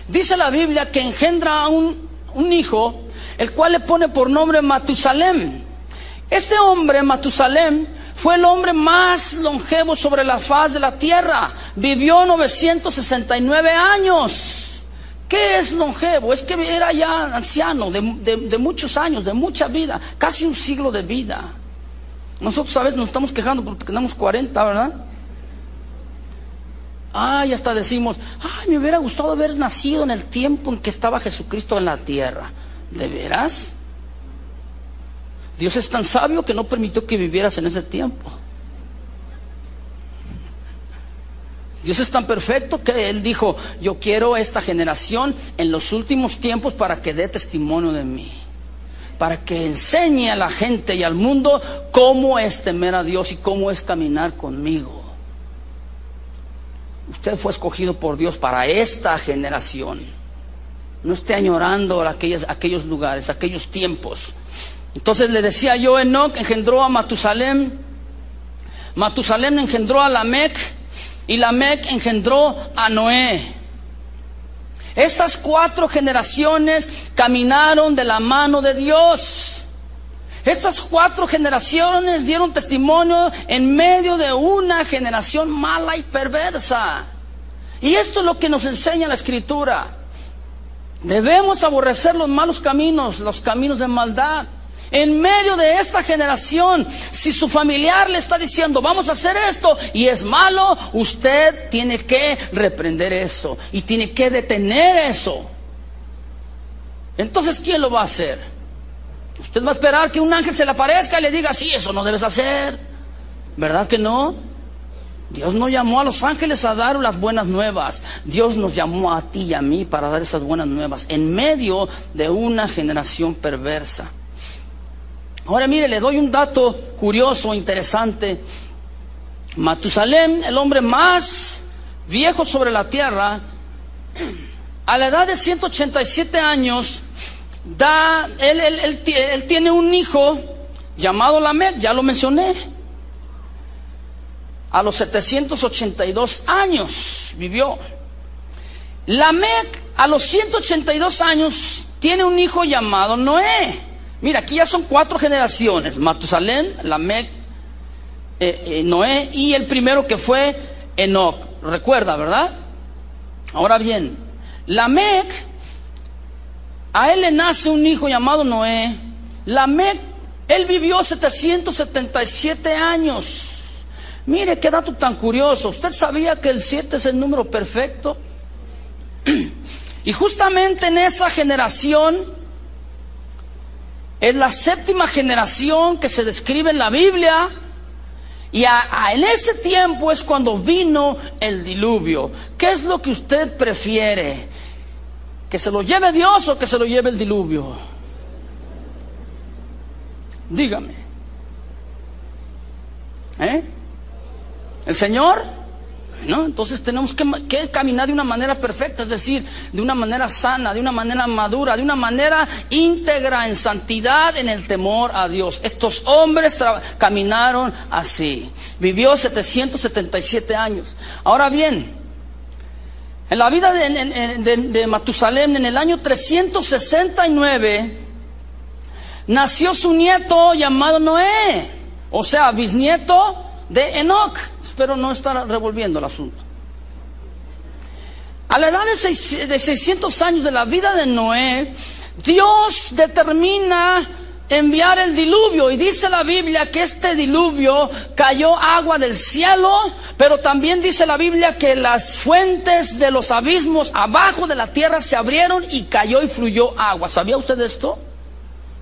[SPEAKER 1] dice la Biblia que engendra a un hijo, el cual le pone por nombre Matusalem. Este hombre, Matusalem, fue el hombre más longevo sobre la faz de la tierra. Vivió 969 años. ¿Qué es longevo? Es que era ya anciano, de muchos años, de mucha vida, casi un siglo de vida. Nosotros a veces nos estamos quejando porque tenemos 40, ¿verdad? Y hasta decimos, me hubiera gustado haber nacido en el tiempo en que estaba Jesucristo en la tierra. ¿De veras? Dios es tan sabio que no permitió que vivieras en ese tiempo. Dios es tan perfecto que Él dijo, yo quiero esta generación en los últimos tiempos para que dé testimonio de mí, para que enseñe a la gente y al mundo cómo es temer a Dios y cómo es caminar conmigo. Usted fue escogido por Dios para esta generación. No esté añorando aquellos lugares, aquellos tiempos. Entonces le decía yo, Enoc engendró a Matusalem, Matusalem engendró a Lamec, y Lamec engendró a Noé. Estas 4 generaciones caminaron de la mano de Dios. Estas 4 generaciones dieron testimonio en medio de una generación mala y perversa. Y esto es lo que nos enseña la Escritura. Debemos aborrecer los malos caminos, los caminos de maldad. En medio de esta generación, si su familiar le está diciendo vamos a hacer esto y es malo, usted tiene que reprender eso y tiene que detener eso. Entonces, ¿quién lo va a hacer? Usted va a esperar que un ángel se le aparezca y le diga, sí, eso no debes hacer. ¿Verdad que no? Dios no llamó a los ángeles a dar las buenas nuevas. Dios nos llamó a ti y a mí para dar esas buenas nuevas en medio de una generación perversa. Ahora mire, le doy un dato curioso, interesante. Matusalén, el hombre más viejo sobre la tierra, a la edad de 187 años, él tiene un hijo llamado Lamec, ya lo mencioné. A los 782 años vivió. Lamec, a los 182 años, tiene un hijo llamado Noé. Mira, aquí ya son 4 generaciones: Matusalén, Lamec, Noé y el primero que fue Enoc. Recuerda, ¿verdad? Ahora bien, Lamec, a él le nace un hijo llamado Noé. Lamec, él vivió 777 años. Mire qué dato tan curioso. ¿Usted sabía que el 7 es el número perfecto? Y justamente en esa generación, es la 7ª generación que se describe en la Biblia. Y en ese tiempo es cuando vino el diluvio. ¿Qué es lo que usted prefiere? ¿Que se lo lleve Dios o que se lo lleve el diluvio? Dígame. ¿El Señor? ¿No? Entonces tenemos que caminar de una manera perfecta, es decir, de una manera sana, de una manera madura, de una manera íntegra, en santidad, en el temor a Dios. Estos hombres caminaron así. Vivió 777 años. Ahora bien, en la vida de Matusalén, en el año 369, nació su nieto llamado Noé, o sea, bisnieto de Enoc. Espero no estar revolviendo el asunto. A la edad de 600 años de la vida de Noé, Dios determina enviar el diluvio. Y dice la Biblia que este diluvio cayó agua del cielo, pero también dice la Biblia que las fuentes de los abismos abajo de la tierra se abrieron y cayó y fluyó agua. ¿Sabía usted esto?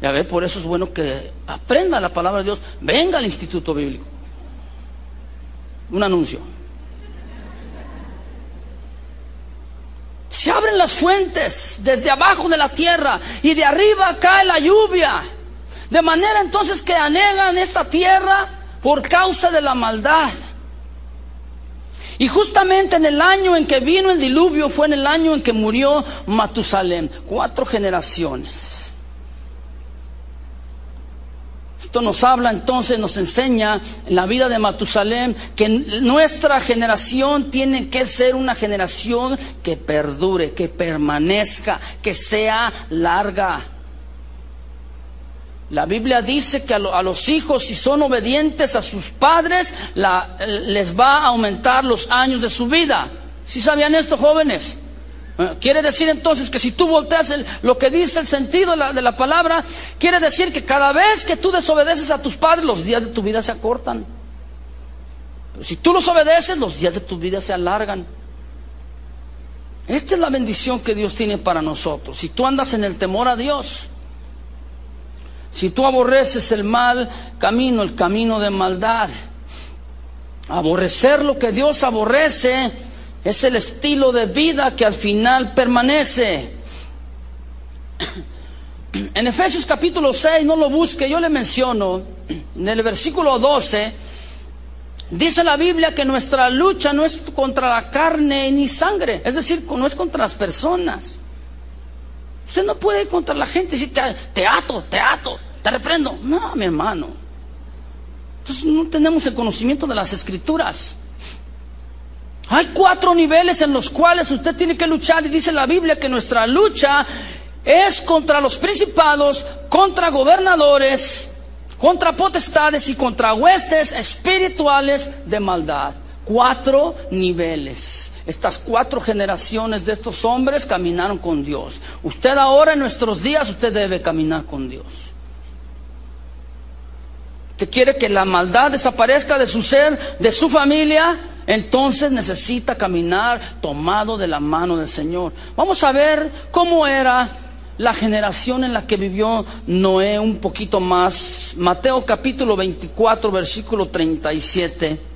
[SPEAKER 1] Ya ve, por eso es bueno que aprenda la palabra de Dios. Venga al Instituto Bíblico. Un anuncio. Se abren las fuentes desde abajo de la tierra y de arriba cae la lluvia, de manera entonces que anegan esta tierra por causa de la maldad. Y justamente en el año en que vino el diluvio fue en el año en que murió Matusalén. 4 generaciones. Esto nos habla entonces, nos enseña en la vida de Matusalén que nuestra generación tiene que ser una generación que perdure, que permanezca, que sea larga. La Biblia dice que a los hijos, si son obedientes a sus padres, les va a aumentar los años de su vida. ¿Sí sabían esto, jóvenes? Quiere decir entonces que si tú volteas lo que dice el sentido de la palabra, quiere decir que cada vez que tú desobedeces a tus padres, los días de tu vida se acortan. Pero si tú los obedeces, los días de tu vida se alargan. Esta es la bendición que Dios tiene para nosotros. Si tú andas en el temor a Dios, si tú aborreces el mal camino, el camino de maldad, aborrecer lo que Dios aborrece es el estilo de vida que al final permanece. En Efesios capítulo 6, no lo busque, yo le menciono, en el versículo 12, dice la Biblia que nuestra lucha no es contra la carne ni sangre, es decir, no es contra las personas. Usted no puede ir contra la gente y decir, te ato, te reprendo. No, mi hermano. Entonces no tenemos el conocimiento de las Escrituras. Hay 4 niveles en los cuales usted tiene que luchar, y dice la Biblia que nuestra lucha es contra los principados, contra gobernadores contra potestades y contra huestes espirituales de maldad. 4 niveles. Estas 4 generaciones de estos hombres caminaron con Dios. Usted ahora, en nuestros días, usted debe caminar con Dios. Usted quiere que la maldad desaparezca de su ser, de su familia, entonces necesita caminar tomado de la mano del Señor. Vamos a ver cómo era la generación en la que vivió Noé un poquito más. Mateo capítulo 24, versículo 37.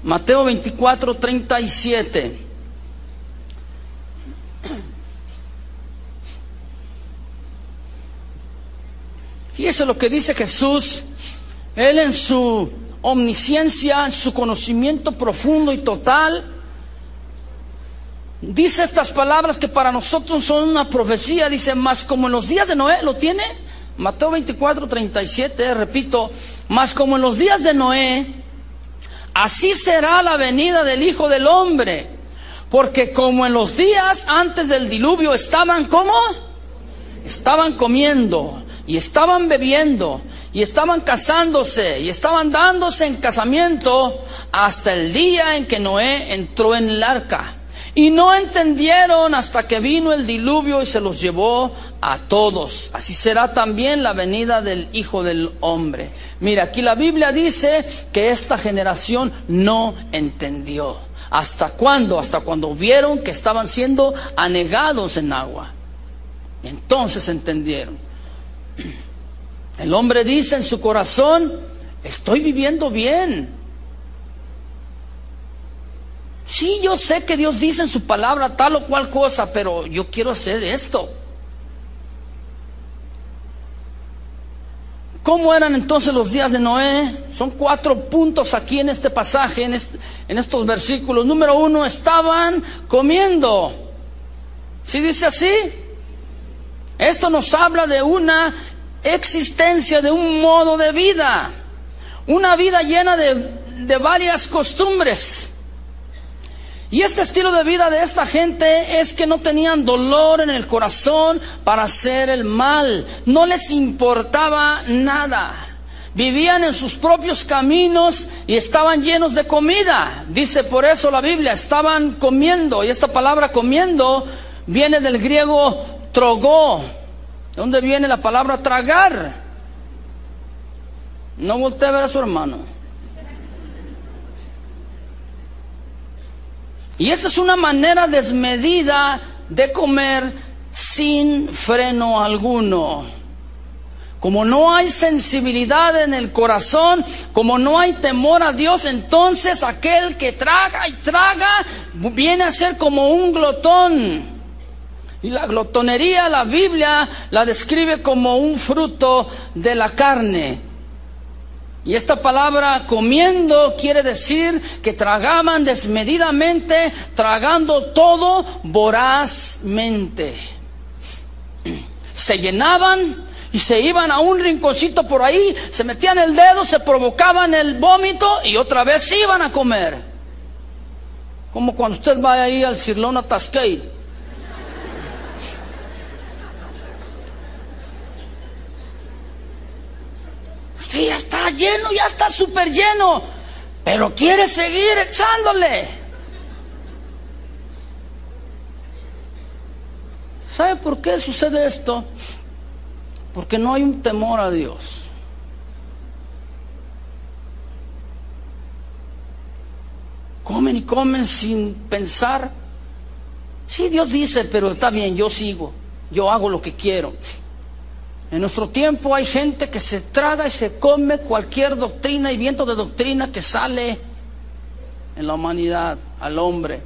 [SPEAKER 1] Mateo 24, 37. Fíjese lo que dice Jesús. Él, en su omnisciencia, en su conocimiento profundo y total, dice estas palabras que para nosotros son una profecía. Dice: mas como en los días de Noé, ¿lo tiene? Mateo 24, 37, repito: mas como en los días de Noé, así será la venida del Hijo del Hombre. Porque como en los días antes del diluvio estaban, ¿cómo? Estaban comiendo, y estaban bebiendo, y estaban casándose, y estaban dándose en casamiento, hasta el día en que Noé entró en el arca. Y no entendieron hasta que vino el diluvio y se los llevó a todos. Así será también la venida del Hijo del Hombre. Mira, aquí la Biblia dice que esta generación no entendió. ¿Hasta cuándo? Hasta cuando vieron que estaban siendo anegados en agua. Entonces entendieron. El hombre dice en su corazón: estoy viviendo bien. Sí, yo sé que Dios dice en su palabra tal o cual cosa, pero yo quiero hacer esto. ¿Cómo eran entonces los días de Noé? Son 4 puntos aquí en este pasaje, en estos versículos. Número 1, estaban comiendo. ¿Sí dice así? Esto nos habla de una existencia, de un modo de vida. Una vida llena de varias costumbres. Y este estilo de vida de esta gente es que no tenían dolor en el corazón para hacer el mal. No les importaba nada. Vivían en sus propios caminos y estaban llenos de comida. Dice por eso la Biblia, estaban comiendo. Y esta palabra comiendo viene del griego trogó. ¿De dónde viene la palabra tragar? No voltee a ver a su hermano. Y esta es una manera desmedida de comer sin freno alguno. Como no hay sensibilidad en el corazón, como no hay temor a Dios, entonces aquel que traga y traga viene a ser como un glotón. Y la glotonería, la Biblia la describe como un fruto de la carne. Y esta palabra comiendo quiere decir que tragaban desmedidamente, tragando todo vorazmente. Se llenaban y se iban a un rinconcito por ahí, se metían el dedo, se provocaban el vómito y otra vez iban a comer. Como cuando usted va ahí al Cirlón a Tasquey. Sí, ya está lleno, ya está súper lleno, pero quiere seguir echándole. ¿Sabe por qué sucede esto? Porque no hay un temor a Dios. Comen y comen sin pensar. Sí, Dios dice, pero está bien, yo sigo, yo hago lo que quiero. En nuestro tiempo hay gente que se traga y se come cualquier doctrina y viento de doctrina que sale en la humanidad, al hombre.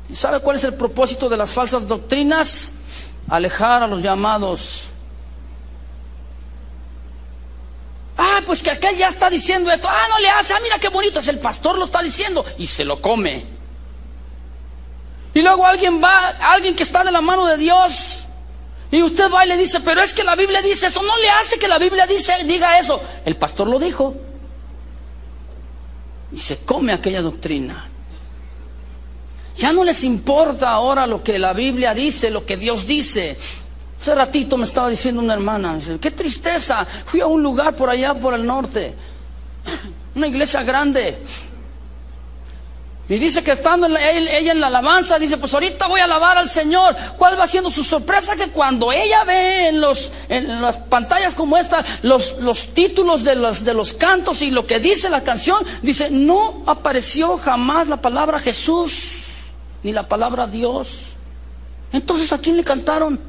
[SPEAKER 1] ¿Y sabe cuál es el propósito de las falsas doctrinas? Alejar a los llamados. Pues que aquel ya está diciendo esto. No le hace, mira qué bonito, es el pastor lo está diciendo, y se lo come. Y luego alguien que está de la mano de Dios Y usted va y le dice, pero es que la Biblia dice eso. No le hace que la Biblia diga eso. El pastor lo dijo. Y se come aquella doctrina. Ya no les importa ahora lo que la Biblia dice, lo que Dios dice. Hace ratito me estaba diciendo una hermana, dice, qué tristeza, fui a un lugar por allá por el norte, una iglesia grande, y dice que estando ella en la alabanza, dice, pues ahorita voy a alabar al Señor. ¿Cuál va siendo su sorpresa? Que cuando ella ve en las pantallas como esta los títulos de los cantos y lo que dice la canción, dice, no apareció jamás la palabra Jesús ni la palabra Dios. Entonces, ¿a quién le cantaron?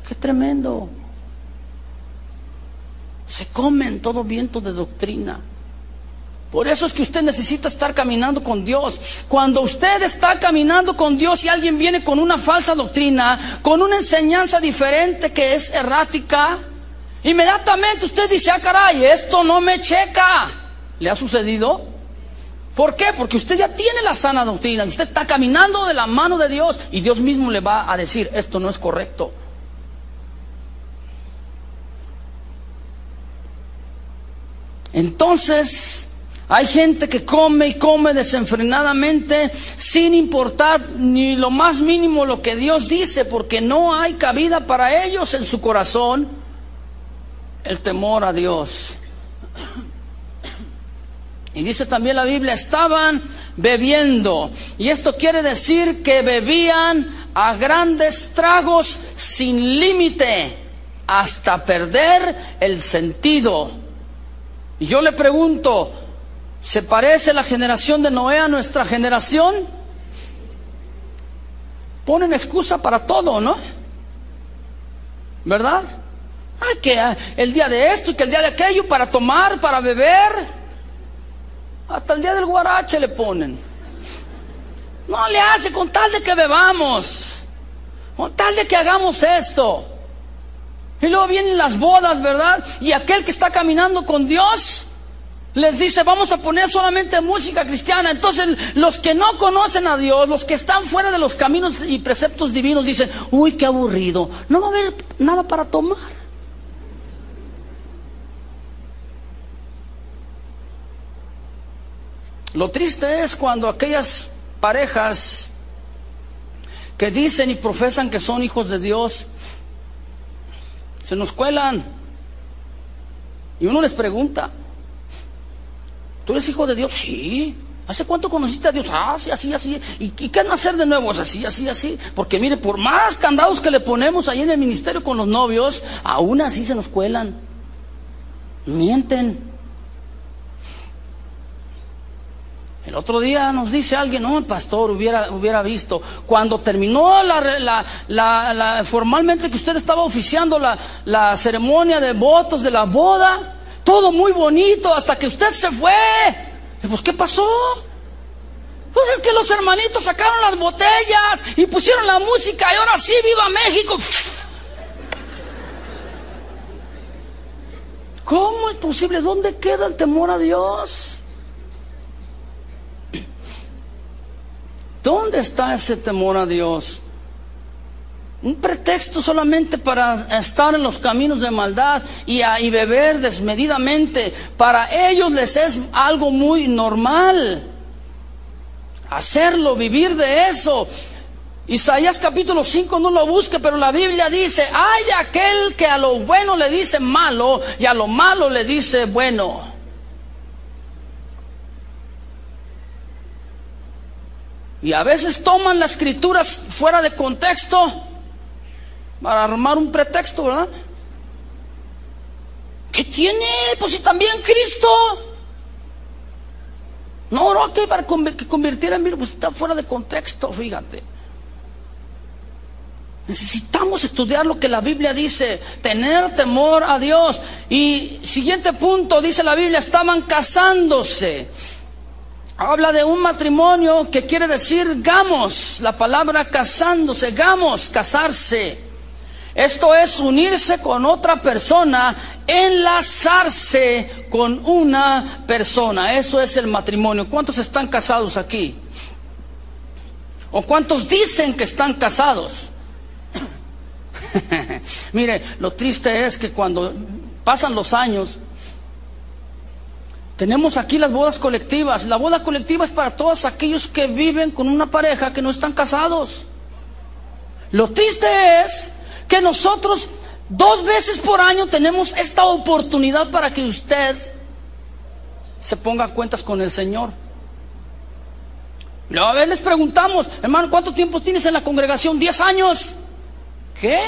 [SPEAKER 1] ¡Qué tremendo! Se comen todo viento de doctrina. Por eso es que usted necesita estar caminando con Dios. Cuando usted está caminando con Dios y alguien viene con una falsa doctrina, con una enseñanza diferente que es errática, inmediatamente usted dice, ah caray, esto no me checa. ¿Le ha sucedido? ¿Por qué? Porque usted ya tiene la sana doctrina. Usted está caminando de la mano de Dios y Dios mismo le va a decir, esto no es correcto. Entonces, hay gente que come y come desenfrenadamente sin importar ni lo más mínimo lo que Dios dice, porque no hay cabida para ellos en su corazón el temor a Dios. Y dice también la Biblia, estaban bebiendo. Y esto quiere decir que bebían a grandes tragos sin límite, hasta perder el sentido. Y yo le pregunto, ¿se parece la generación de Noé a nuestra generación? Ponen excusa para todo, ¿no? ¿Verdad? Ay, que el día de esto y que el día de aquello, para tomar, para beber. Hasta el día del guarache le ponen. No le hace, con tal de que bebamos, con tal de que hagamos esto. Y luego vienen las bodas, ¿verdad? Y aquel que está caminando con Dios les dice, vamos a poner solamente música cristiana. Entonces los que no conocen a Dios, los que están fuera de los caminos y preceptos divinos, dicen, uy, qué aburrido, no va a haber nada para tomar. Lo triste es cuando aquellas parejas que dicen y profesan que son hijos de Dios, se nos cuelan. Y uno les pregunta, ¿tú eres hijo de Dios? Sí. ¿Hace cuánto conociste a Dios? Ah, sí, así, así. ¿Y qué van a hacer de nuevo? Así, así, así. Porque mire, por más candados que le ponemos ahí en el ministerio con los novios, aún así se nos cuelan. Mienten. El otro día nos dice alguien, no, el pastor hubiera visto, cuando terminó formalmente que usted estaba oficiando la ceremonia de votos de la boda, todo muy bonito, hasta que usted se fue. Pues, ¿qué pasó? Pues es que los hermanitos sacaron las botellas y pusieron la música y ahora sí, ¡viva México! ¿Cómo es posible? ¿Dónde queda el temor a Dios? ¿Dónde está ese temor a Dios? Un pretexto solamente para estar en los caminos de maldad y beber desmedidamente. Para ellos les es algo muy normal hacerlo, vivir de eso. Isaías capítulo 5, no lo busque, pero la Biblia dice, hay aquel que a lo bueno le dice malo y a lo malo le dice bueno. Y a veces toman las escrituras fuera de contexto para armar un pretexto, ¿verdad? ¿Qué tiene? Pues si también Cristo. No, que para que convirtiera en mí, pues está fuera de contexto, fíjate. Necesitamos estudiar lo que la Biblia dice, tener temor a Dios. Y siguiente punto, dice la Biblia, estaban casándose. Habla de un matrimonio que quiere decir gamos, la palabra casándose, gamos, casarse. Esto es unirse con otra persona, enlazarse con una persona. Eso es el matrimonio. ¿Cuántos están casados aquí? ¿O cuántos dicen que están casados? Mire, lo triste es que cuando pasan los años, tenemos aquí las bodas colectivas. La boda colectiva es para todos aquellos que viven con una pareja que no están casados. Lo triste es que nosotros 2 veces por año tenemos esta oportunidad para que usted se ponga a cuentas con el Señor. Luego a veces les preguntamos, hermano, ¿cuánto tiempo tienes en la congregación? 10 años. ¿Qué?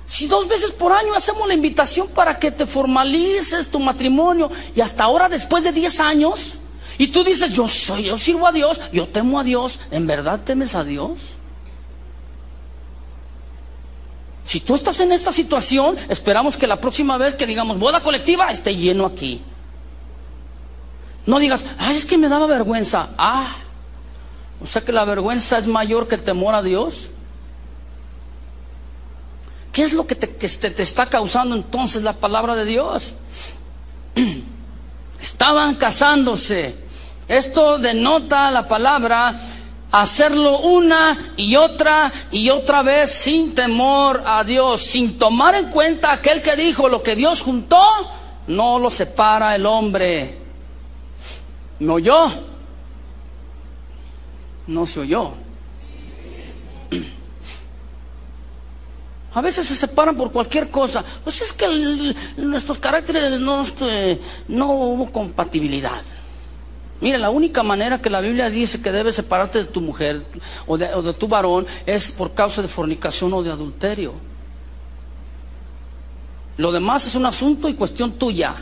[SPEAKER 1] Si 2 veces por año hacemos la invitación para que te formalices tu matrimonio, y hasta ahora después de 10 años, y tú dices, yo sirvo a Dios, yo temo a Dios, ¿en verdad temes a Dios? Si tú estás en esta situación, esperamos que la próxima vez que digamos boda colectiva esté lleno aquí. No digas, ay, es que me daba vergüenza. O sea que la vergüenza es mayor que el temor a Dios. ¿Qué es lo que te está causando entonces la palabra de Dios? Estaban casándose. Esto denota la palabra hacerlo una y otra vez sin temor a Dios, sin tomar en cuenta aquel que dijo, lo que Dios juntó, no lo separa el hombre. ¿Me oyó? No se oyó. A veces se separan por cualquier cosa. Pues es que nuestros caracteres no hubo compatibilidad. Mira, la única manera que la Biblia dice que debes separarte de tu mujer o de tu varón es por causa de fornicación o de adulterio. Lo demás es un asunto y cuestión tuya.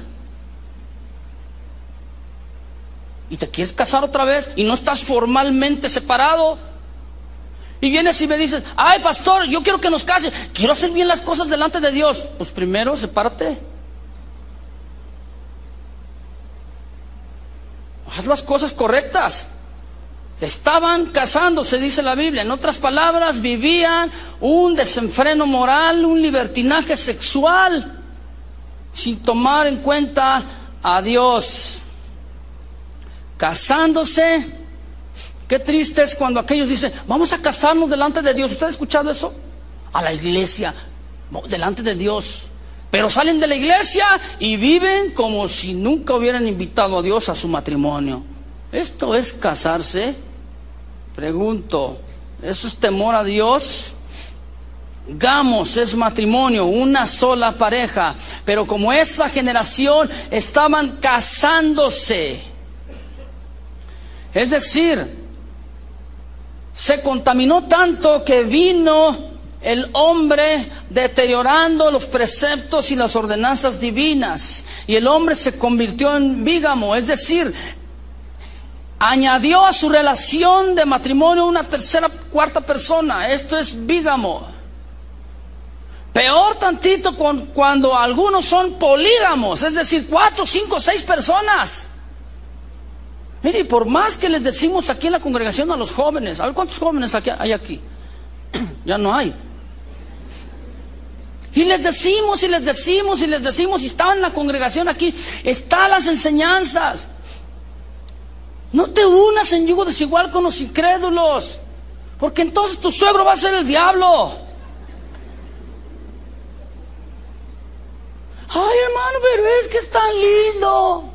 [SPEAKER 1] Y te quieres casar otra vez y no estás formalmente separado. Y vienes y me dices, ay pastor, yo quiero que nos case, quiero hacer bien las cosas delante de Dios. Pues primero sepárate. Haz las cosas correctas. Estaban casándose, dice la Biblia. En otras palabras, vivían un desenfreno moral, un libertinaje sexual, sin tomar en cuenta a Dios. Casándose. Qué triste es cuando aquellos dicen, vamos a casarnos delante de Dios. ¿Usted ha escuchado eso? A la iglesia, delante de Dios. Pero salen de la iglesia y viven como si nunca hubieran invitado a Dios a su matrimonio. ¿Esto es casarse? Pregunto, ¿eso es temor a Dios? Gamos es matrimonio, una sola pareja. Pero como esa generación estaban casándose, es decir, se contaminó tanto que vino el hombre deteriorando los preceptos y las ordenanzas divinas, y el hombre se convirtió en bígamo, es decir, añadió a su relación de matrimonio una tercera, cuarta persona. Esto es bígamo. Peor tantito cuando algunos son polígamos, es decir, 4, 5, 6 personas. Mire, por más que les decimos aquí en la congregación a los jóvenes, a ver cuántos jóvenes hay aquí, ya no hay. Y les decimos, y estaban en la congregación aquí, están las enseñanzas. No te unas en yugo desigual con los incrédulos, porque entonces tu suegro va a ser el diablo. Ay, hermano, pero es que es tan lindo.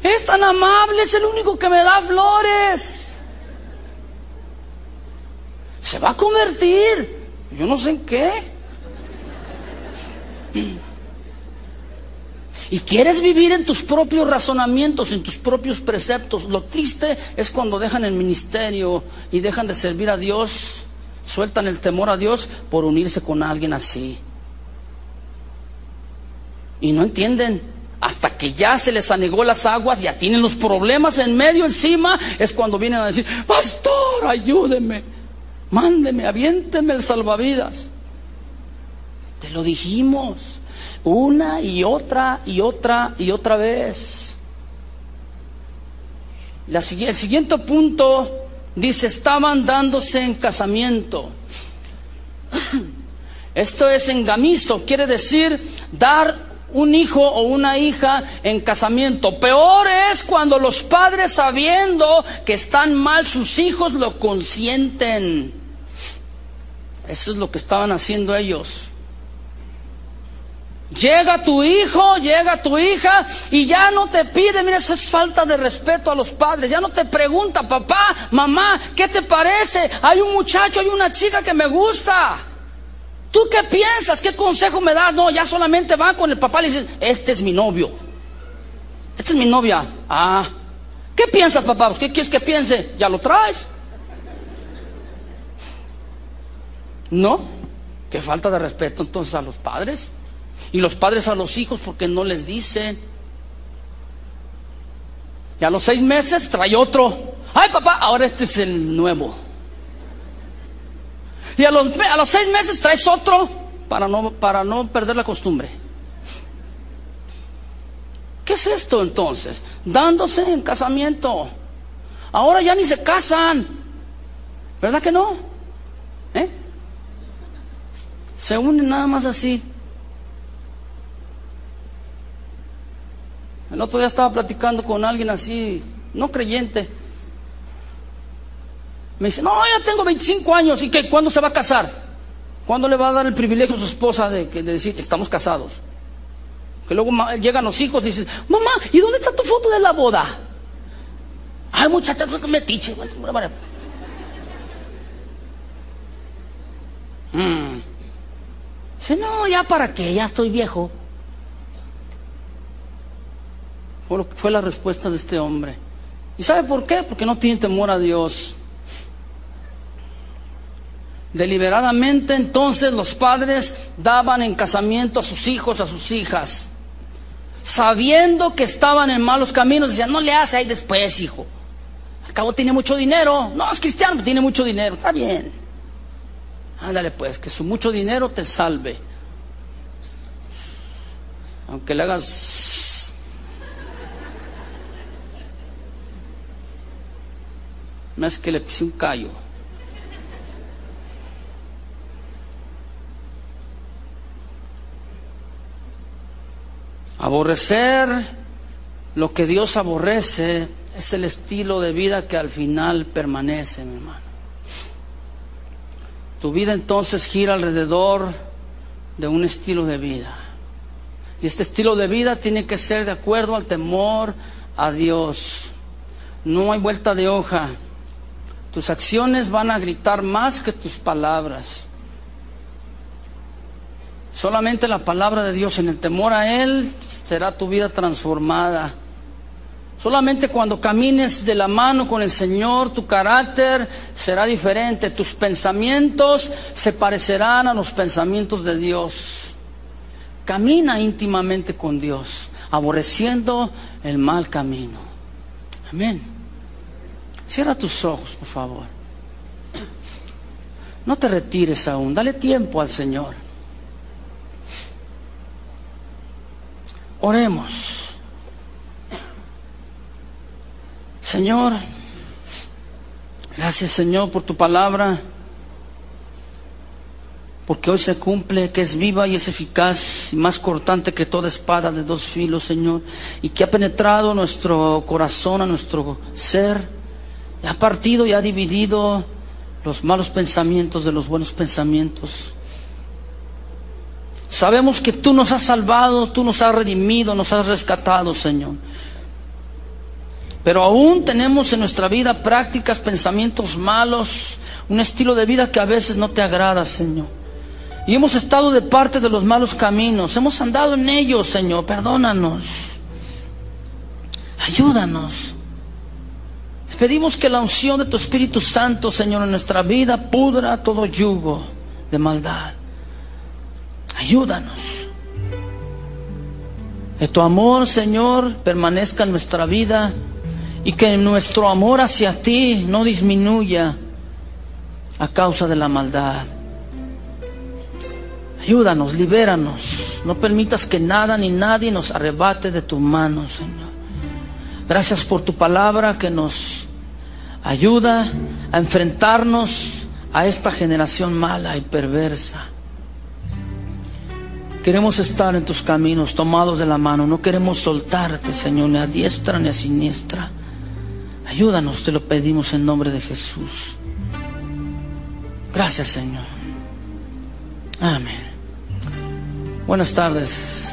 [SPEAKER 1] Es tan amable, es el único que me da flores. Se va a convertir, yo no sé en qué. Y quieres vivir en tus propios razonamientos, en tus propios preceptos. Lo triste es cuando dejan el ministerio y dejan de servir a Dios, sueltan el temor a Dios por unirse con alguien así. Y no entienden. Hasta que ya se les anegó las aguas, ya tienen los problemas en medio, encima, es cuando vienen a decir, pastor, ayúdeme, mándeme, aviénteme el salvavidas. Te lo dijimos una y otra vez. El siguiente punto dice, estaban dándose en casamiento. Esto es engamizo, quiere decir dar un hijo o una hija en casamiento. Peor es cuando los padres, sabiendo que están mal sus hijos, lo consienten. Eso es lo que estaban haciendo ellos. Llega tu hijo, llega tu hija y ya no te pide. Mira, eso es falta de respeto a los padres. Ya no te pregunta, papá, mamá, ¿qué te parece? Hay un muchacho, hay una chica que me gusta. ¿Tú qué piensas? ¿Qué consejo me das? No, ya solamente van con el papá y le dicen, este es mi novio, esta es mi novia. Ah, ¿qué piensas, papá? Pues, ¿qué quieres que piense? ¿Ya lo traes? No, qué falta de respeto entonces a los padres. Y los padres a los hijos porque no les dicen. Y a los 6 meses trae otro. Ay, papá, ahora este es el nuevo. Y a los 6 meses traes otro para no perder la costumbre. ¿Qué es esto entonces? Dándose en casamiento. Ahora ya ni se casan, ¿verdad que no? Se unen nada más así. El otro día estaba platicando con alguien así, no creyente. Me dice, no, ya tengo 25 años. ¿Y qué? ¿Cuándo se va a casar? ¿Cuándo le va a dar el privilegio a su esposa de decir, estamos casados? Que luego llegan los hijos y dicen, mamá, ¿y dónde está tu foto de la boda? Ay, muchacha, no es metiche. Dice, no, ya para qué, ya estoy viejo. Fue la respuesta de este hombre. ¿Y sabe por qué? Porque no tiene temor a Dios. Deliberadamente entonces los padres daban en casamiento a sus hijos, a sus hijas, sabiendo que estaban en malos caminos. Decían, no le hace ahí después, hijo, al cabo tiene mucho dinero. No, es cristiano, pero tiene mucho dinero. Está bien, ándale pues, que su mucho dinero te salve, aunque le hagas. Me hace que le pise un callo. Aborrecer lo que Dios aborrece es el estilo de vida que al final permanece, mi hermano. Tu vida entonces gira alrededor de un estilo de vida. Y este estilo de vida tiene que ser de acuerdo al temor a Dios. No hay vuelta de hoja. Tus acciones van a gritar más que tus palabras. Solamente la palabra de Dios, en el temor a Él, será tu vida transformada. Solamente cuando camines de la mano con el Señor, tu carácter será diferente. Tus pensamientos se parecerán a los pensamientos de Dios. Camina íntimamente con Dios, aborreciendo el mal camino. Amén. Cierra tus ojos, por favor. No te retires aún, dale tiempo al Señor. Oremos. Señor, gracias, Señor, por tu palabra, porque hoy se cumple, que es viva y es eficaz y más cortante que toda espada de 2 filos, Señor, y que ha penetrado nuestro corazón, a nuestro ser, y ha partido y ha dividido los malos pensamientos de los buenos pensamientos. Sabemos que tú nos has salvado, tú nos has redimido, nos has rescatado, Señor. Pero aún tenemos en nuestra vida prácticas, pensamientos malos, un estilo de vida que a veces no te agrada, Señor. Y hemos estado de parte de los malos caminos, hemos andado en ellos, Señor. Perdónanos, ayúdanos. Te pedimos que la unción de tu Espíritu Santo, Señor, en nuestra vida pudra todo yugo de maldad. Ayúdanos. Que tu amor, Señor, permanezca en nuestra vida y que nuestro amor hacia ti no disminuya a causa de la maldad. Ayúdanos, libéranos. No permitas que nada ni nadie nos arrebate de tu mano, Señor. Gracias por tu palabra que nos ayuda a enfrentarnos a esta generación mala y perversa. Queremos estar en tus caminos, tomados de la mano. No queremos soltarte, Señor, ni a diestra ni a siniestra. Ayúdanos, te lo pedimos en nombre de Jesús. Gracias, Señor. Amén. Buenas tardes.